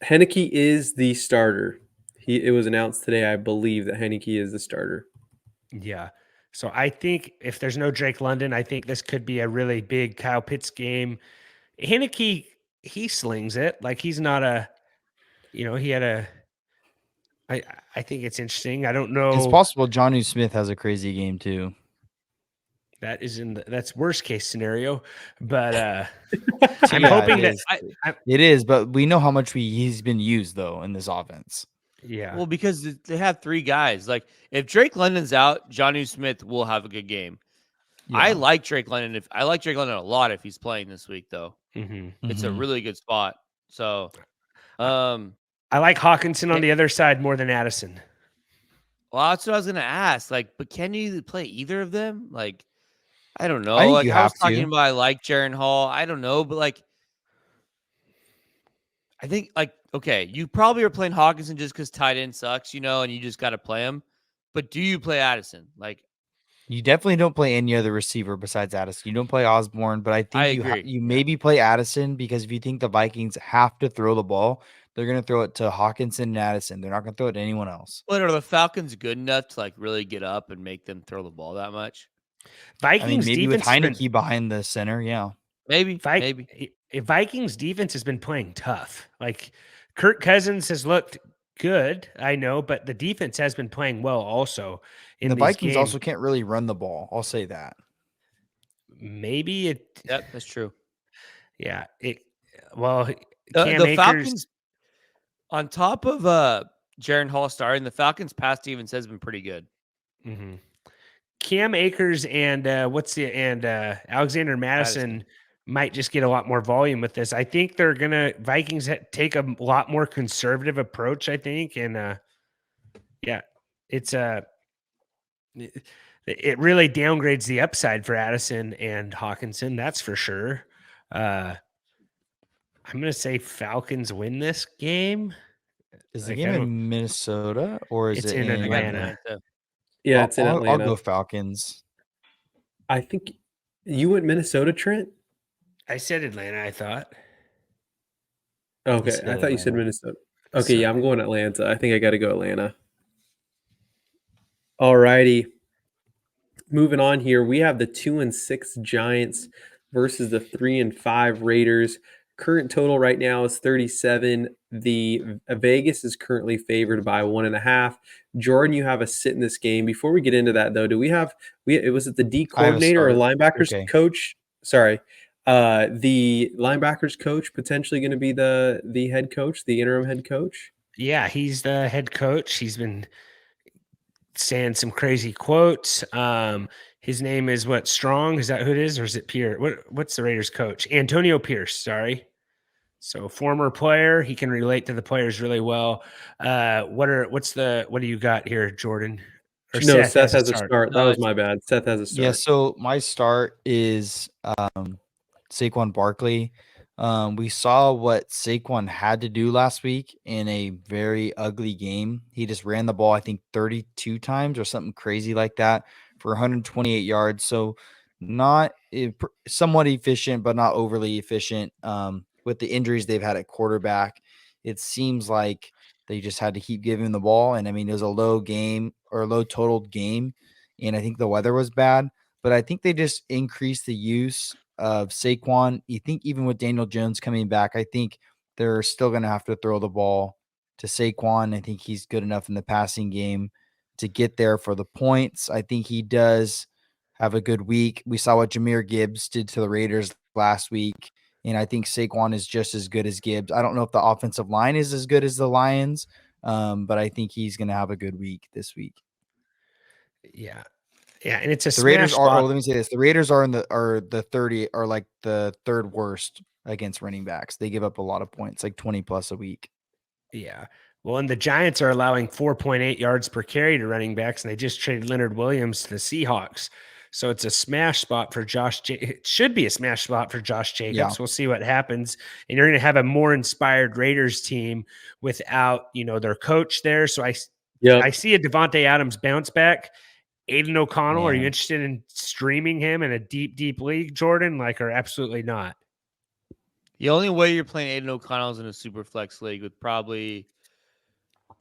Heineke is the starter. It was announced today, I believe, that Heineke is the starter. Yeah. So I think if there's no Drake London, I think this could be a really big Kyle Pitts game. Heineke, he slings it. Like he's not he had a. I think it's interesting. I don't know. It's possible Jonnu Smith has a crazy game too. That is that's worst case scenario, but I'm Yeah, hoping it that is. It is, but we know how much he's been used though in this offense. Yeah. Well, because they have 3 guys. Like if Drake London's out, Jonnu Smith will have a good game. Yeah. I like Drake London. I like Drake London a lot if he's playing this week, though. It's a really good spot. So, I like Hawkinson on the other side more than Addison. Well, that's what I was gonna ask. Like, but can you play either of them? Like, I don't know. I think Like you I was have talking to. about, I like Jaren Hall. I don't know, but like, I think like okay, you probably are playing Hawkinson just because tight end sucks, and you just got to play him. But do you play Addison? Like, you definitely don't play any other receiver besides Addison. You don't play Osborne, but I think you maybe play Addison because if you think the Vikings have to throw the ball, they're going to throw it to Hawkinson and Addison. They're not going to throw it to anyone else. But are the Falcons good enough to like really get up and make them throw the ball that much? Vikings maybe with defense Heineke behind the center, yeah. Maybe. Vikings defense has been playing tough. Like Kirk Cousins has looked good, I know, but the defense has been playing well also. And the Vikings also can't really run the ball. I'll say that. Maybe it. Yep, that's true. Yeah. The Akers, Falcons, on top of Jaren Hall starting, the Falcons' pass defense has been pretty good. Mm-hmm. Cam Akers and Alexander Madison might just get a lot more volume with this. I think they're Vikings take a lot more conservative approach, I think. And it really downgrades the upside for Addison and Hawkinson. That's for sure. I'm going to say Falcons win this game. Is the game in Minnesota or is it in Atlanta? Yeah, it's in Atlanta. I'll go Falcons. I think you went Minnesota, Trent? I said Atlanta, I thought. Okay, I thought you said Minnesota. Okay, yeah, I'm going Atlanta. I think I got to go Atlanta. All righty. Moving on here, we have the 2-6 Giants versus the 3-5 Raiders. Current total right now is 37. The Vegas is currently favored by 1.5. Jordan, you have a sit in this game. Before we get into that, though, was it the D coordinator or linebackers coach? Sorry, the linebackers coach potentially going to be the head coach, the interim head coach. Yeah, he's the head coach. He's been saying some crazy quotes. His name is what? Strong? Is that who it is, or is it Pierce? What's the Raiders coach? Antonio Pierce. Sorry. So former player, he can relate to the players really well. What do you got here, Jordan? Or no, Seth has a start. That was my bad. Seth has a start. Yeah, so my start is Saquon Barkley. We saw what Saquon had to do last week in a very ugly game. He just ran the ball, I think, 32 times or something crazy like that for 128 yards. So not somewhat efficient, but not overly efficient. With the injuries they've had at quarterback, it seems like they just had to keep giving him the ball. And I mean, it was a low totaled game. And I think the weather was bad, but I think they just increased the use of Saquon. You think even with Daniel Jones coming back, I think they're still going to have to throw the ball to Saquon. I think he's good enough in the passing game to get there for the points. I think he does have a good week. We saw what Jahmyr Gibbs did to the Raiders last week, and I think Saquon is just as good as Gibbs. I don't know if the offensive line is as good as the Lions, but I think he's going to have a good week this week. Yeah. Yeah, and it's a The Raiders smash are. spot. Oh, let me say this: the Raiders are the 30 are like the third worst against running backs. They give up a lot of points, like 20 plus a week. Yeah. Well, and the Giants are allowing 4.8 yards per carry to running backs, and they just traded Leonard Williams to the Seahawks. So it's a smash spot for it should be a smash spot for Josh Jacobs. Yeah. We'll see what happens. And you're going to have a more inspired Raiders team without, their coach there. So I see a Devontae Adams bounce back. Aiden O'Connell, are you Man. interested in streaming him in a deep, deep league, Jordan? Or absolutely not? The only way you're playing Aiden O'Connell is in a super flex league with probably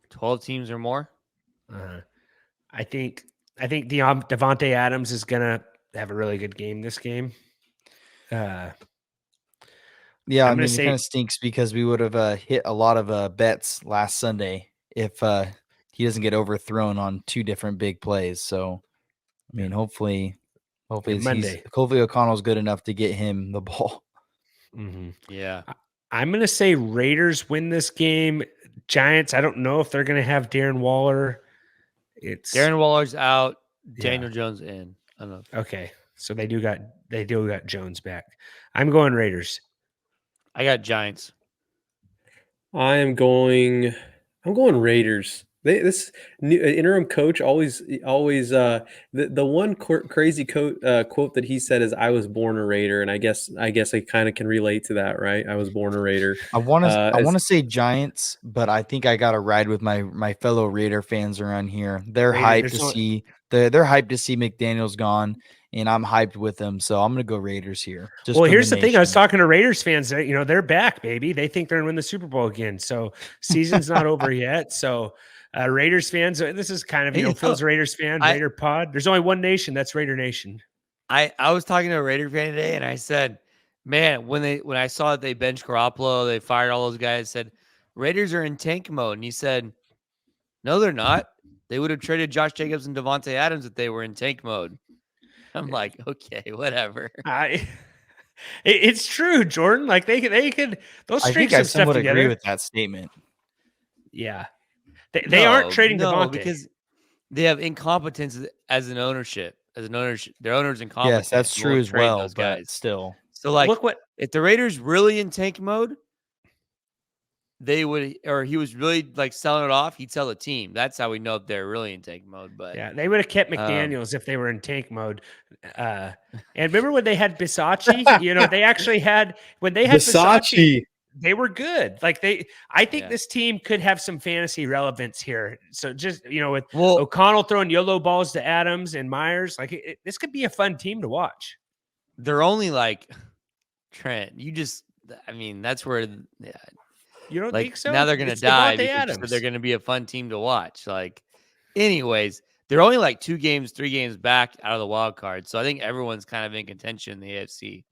12 teams or more. I think Devontae Adams is gonna have a really good game this game. Yeah, I'm it say- kind of stinks because we would have hit a lot of bets last Sunday if he doesn't get overthrown on 2 different big plays. So, I mean, hopefully O'Connell's good enough to get him the ball. Mm-hmm. Yeah. I'm going to say Raiders win this game. Giants, I don't know if they're going to have Darren Waller. Darren Waller's out. Daniel Jones in. I don't know. Okay. So they do got Jones back. I'm going Raiders. I got Giants. I'm going Raiders. This new interim coach always the one crazy quote that he said is, "I was born a Raider," and I guess I kind of can relate to that, right? I was born a Raider. I want to say Giants, but I think I got to ride with my fellow Raider fans around here. They're hyped to see McDaniels gone, and I'm hyped with them. So I'm going to go Raiders here. Well, here's the thing. I was talking to Raiders fans. They're back, baby. They think they're going to win the Super Bowl again. So season's not over yet. So Raiders fans, this is kind of, Phil's a Raiders fan, Raider pod. There's only one nation. That's Raider Nation. I was talking to a Raider fan today, and I said, man, when I saw that they benched Garoppolo, they fired all those guys, said, Raiders are in tank mode. And he said, no, they're not. They would have traded Josh Jacobs and Devontae Adams if they were in tank mode. I'm like, okay, whatever. It's true, Jordan. They could those. I think I somewhat agree with that statement. Yeah, they aren't trading Devontae because they have incompetence as an ownership. Their owner's incompetent. Yes, that's true as well. But still, so look if the Raiders really in tank mode, they would, or he was really selling it off, he'd sell the team. That's how we know if they're really in tank mode. But yeah, they would have kept McDaniels if they were in tank mode. And remember when they had Bisaccia? They actually had Bisaccia, they were good. I think this team could have some fantasy relevance here. So just with O'Connell throwing YOLO balls to Adams and Myers, this could be a fun team to watch. They're only Trent. That's where. Yeah. You don't think so? Now they're going to die because they're going to be a fun team to watch. Anyways, they're only 3 games back out of the wild card. So I think everyone's kind of in contention in the AFC.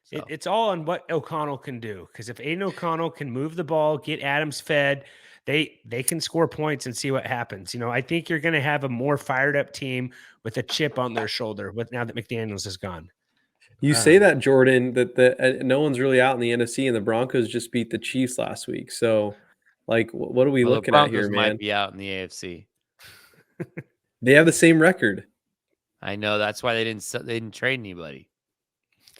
So. It's all on what O'Connell can do. Because if Aiden O'Connell can move the ball, get Adams fed, they can score points and see what happens. I think you're going to have a more fired up team with a chip on their shoulder now that McDaniels is gone. You say that, Jordan, that no one's really out in the NFC, and the Broncos just beat the Chiefs last week. So, what are we looking at here, man? The Broncos might be out in the AFC. They have the same record. I know. That's why they didn't trade anybody.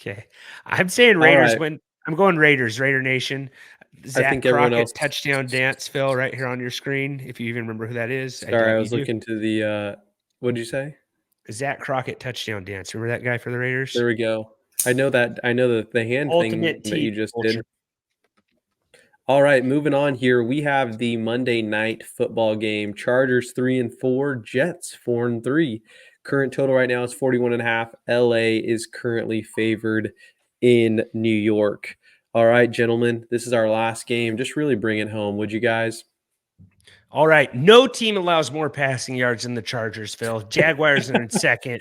Okay, I'm saying Raiders win. I'm going Raiders. Raider Nation. Zach Crockett touchdown dance, Phill, right here on your screen. If you even remember who that is. Sorry, I was looking to the. What did you say? Zach Crockett touchdown dance. Remember that guy for the Raiders? There we go. I know that. I know the hand Ultimate thing that you just did. All right, moving on here. We have the Monday night football game. Chargers 3-4, Jets 4-3. Current total right now is 41.5. LA is currently favored in New York. All right, gentlemen, this is our last game. Just really bring it home, would you guys? All right. No team allows more passing yards than the Chargers, Phill. Jaguars are in second.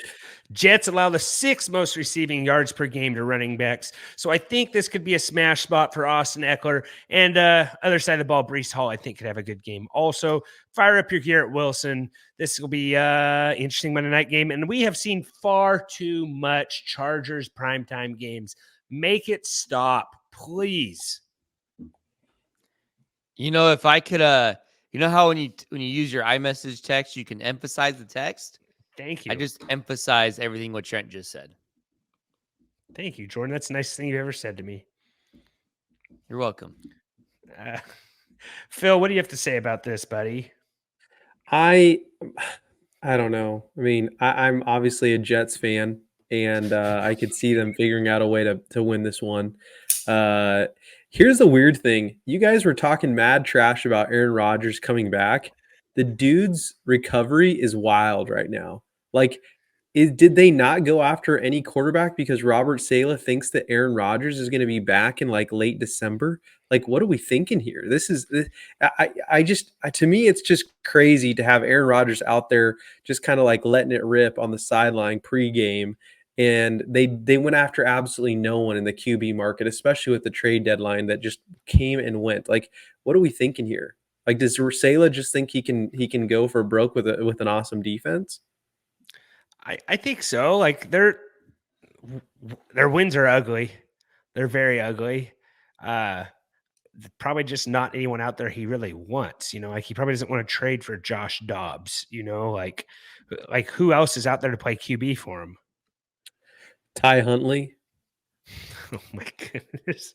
Jets allow the 6th most receiving yards per game to running backs. So I think this could be a smash spot for Austin Eckler. And other side of the ball, Breece Hall, I think, could have a good game. Also, fire up your Garrett Wilson. This will be an interesting Monday night game. And we have seen far too much Chargers primetime games. Make it stop, please. If I could... You know how when you use your iMessage text, you can emphasize the text? Thank you. I just emphasize everything what Trent just said. Thank you, Jordan. That's the nicest thing you've ever said to me. You're welcome. Phill, what do you have to say about this, buddy? I don't know. I mean, I'm obviously a Jets fan, and I could see them figuring out a way to win this one. Here's the weird thing. You guys were talking mad trash about Aaron Rodgers coming back. The dude's recovery is wild right now. Like, did they not go after any quarterback because Robert Saleh thinks that Aaron Rodgers is going to be back in like late December? Like, what are we thinking here? To me, it's just crazy to have Aaron Rodgers out there just kind of like letting it rip on the sideline pregame. And they went after absolutely no one in the QB market, especially with the trade deadline that just came and went. Like, what are we thinking here? Like, does Saleh just think he can go for broke with an awesome defense? I think so. Like their wins are ugly. They're very ugly. Probably just not anyone out there he really wants. Like he probably doesn't want to trade for Josh Dobbs. Like who else is out there to play QB for him? Ty Huntley. Oh my goodness.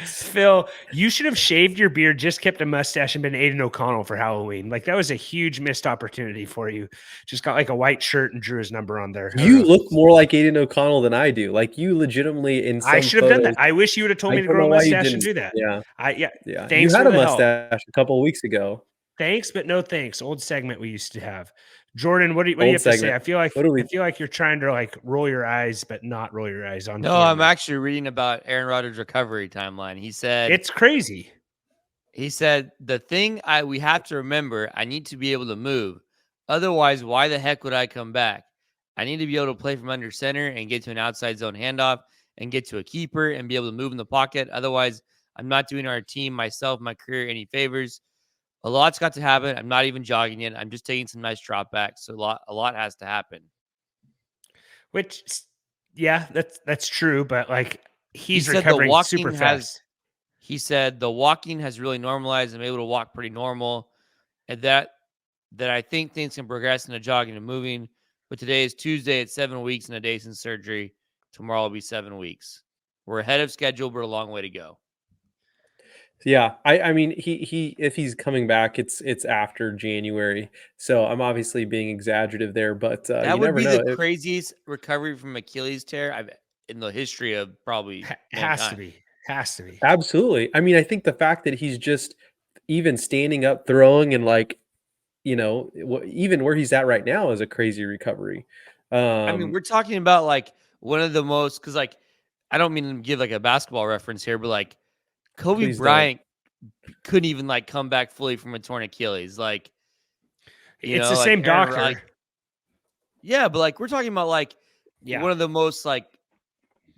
Phill, you should have shaved your beard, just kept a mustache, and been Aiden O'Connell for Halloween. Like that was a huge missed opportunity for you. Just got like a white shirt and drew his number on there. You look more like Aiden O'Connell than I do. Like you legitimately in some I should have done that. I wish you would have told me to grow a mustache and do that. Yeah. Yeah. Thanks, you had a mustache a couple of weeks ago. Thanks, but no thanks. Old segment we used to have. Jordan, what do you have to say? I feel like you're trying to like roll your eyes, but not roll your eyes on. No, camera. I'm actually reading about Aaron Rodgers' recovery timeline. He said it's crazy. He said the thing we have to remember, I need to be able to move. Otherwise, why the heck would I come back? I need to be able to play from under center and get to an outside zone handoff and get to a keeper and be able to move in the pocket. Otherwise, I'm not doing our team, myself, my career any favors. A lot's got to happen. I'm not even jogging in. I'm just taking some nice drop backs. So a lot has to happen. Which, yeah, that's true. But like he's recovering super fast. He said the walking has really normalized. I'm able to walk pretty normal, and that I think things can progress into jogging and moving. But today is Tuesday at 7 weeks and a day since surgery. Tomorrow will be 7 weeks. We're ahead of schedule, but a long way to go. Yeah, I mean, he if he's coming back, it's after January. So I'm obviously being exaggerative there, but that would be the craziest recovery from Achilles tear in the history of probably has to be absolutely. I mean, I think the fact that he's just even standing up, throwing, and like even where he's at right now is a crazy recovery. I mean, we're talking about like one of the most because like I don't mean to give like a basketball reference here, but like. Kobe Bryant couldn't even like come back fully from a torn Achilles. Like, it's the same doctor. Like, yeah, but like we're talking about like one of the most like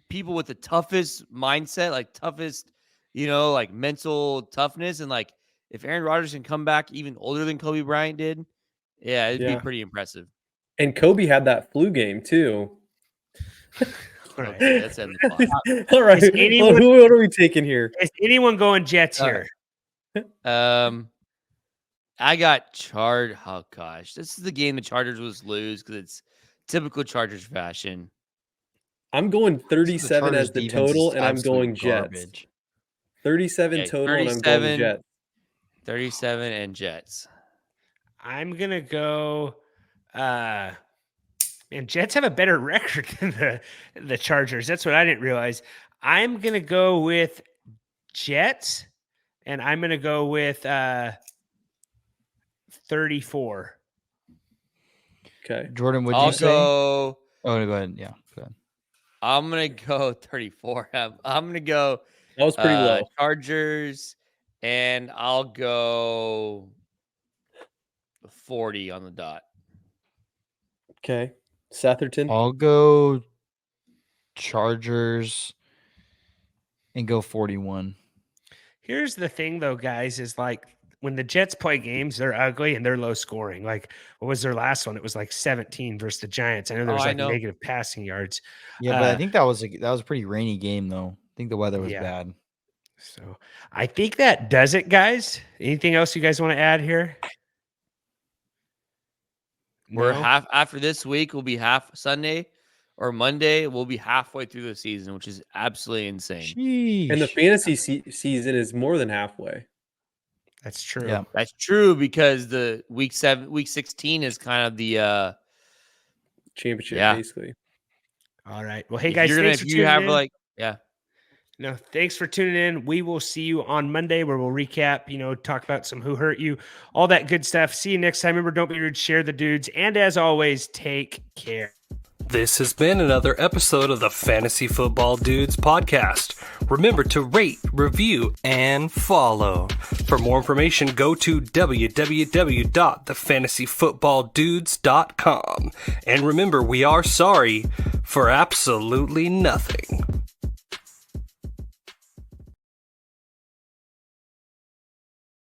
people with the toughest mindset, like toughest, like mental toughness. And like if Aaron Rodgers can come back even older than Kobe Bryant did, it'd be pretty impressive. And Kobe had that flu game too. All right. Okay, that's in the plot. All right. What are we taking here? Is anyone going Jets here? I got Chargers. Oh gosh, this is the game the Chargers will lose because it's typical Chargers fashion. I'm going 37 as the total, and I'm going Jets. 37 total, and I'm going Jets. 37 and Jets. I'm gonna go. And Jets have a better record than the Chargers. That's what I didn't realize. I'm going to go with Jets, and I'm going to go with 34. Okay. Jordan, would you say? Oh, no, go ahead. Yeah, go ahead. I'm going to go 34. I'm going to go that was pretty low. Chargers, and I'll go 40 on the dot. Okay. Setherton? I'll go Chargers and go 41. Here's the thing, though, guys, is like when the Jets play games, they're ugly and they're low scoring. Like, what was their last one? It was like 17 versus the Giants. I know there was negative passing yards. Yeah, but I think that was a pretty rainy game, though. I think the weather was bad. So I think that does it, guys. Anything else you guys want to add here? We're No? half after this week. We'll be half Sunday or Monday. We'll be halfway through the season, which is absolutely insane. And the Sheesh. fantasy season is more than halfway. That's true. Yeah. That's true because the week 16 is kind of the Championship, Yeah. basically. All right. Well, hey if guys, you're gonna, thanks if for you tuning have in. like yeah. No, thanks for tuning in. We will see you on Monday where we'll recap, talk about some who hurt you, all that good stuff. See you next time. Remember, don't be rude, share the dudes. And as always, take care. This has been another episode of the Fantasy Football Dudes podcast. Remember to rate, review, and follow. For more information, go to www.thefantasyfootballdudes.com. And remember, we are sorry for absolutely nothing.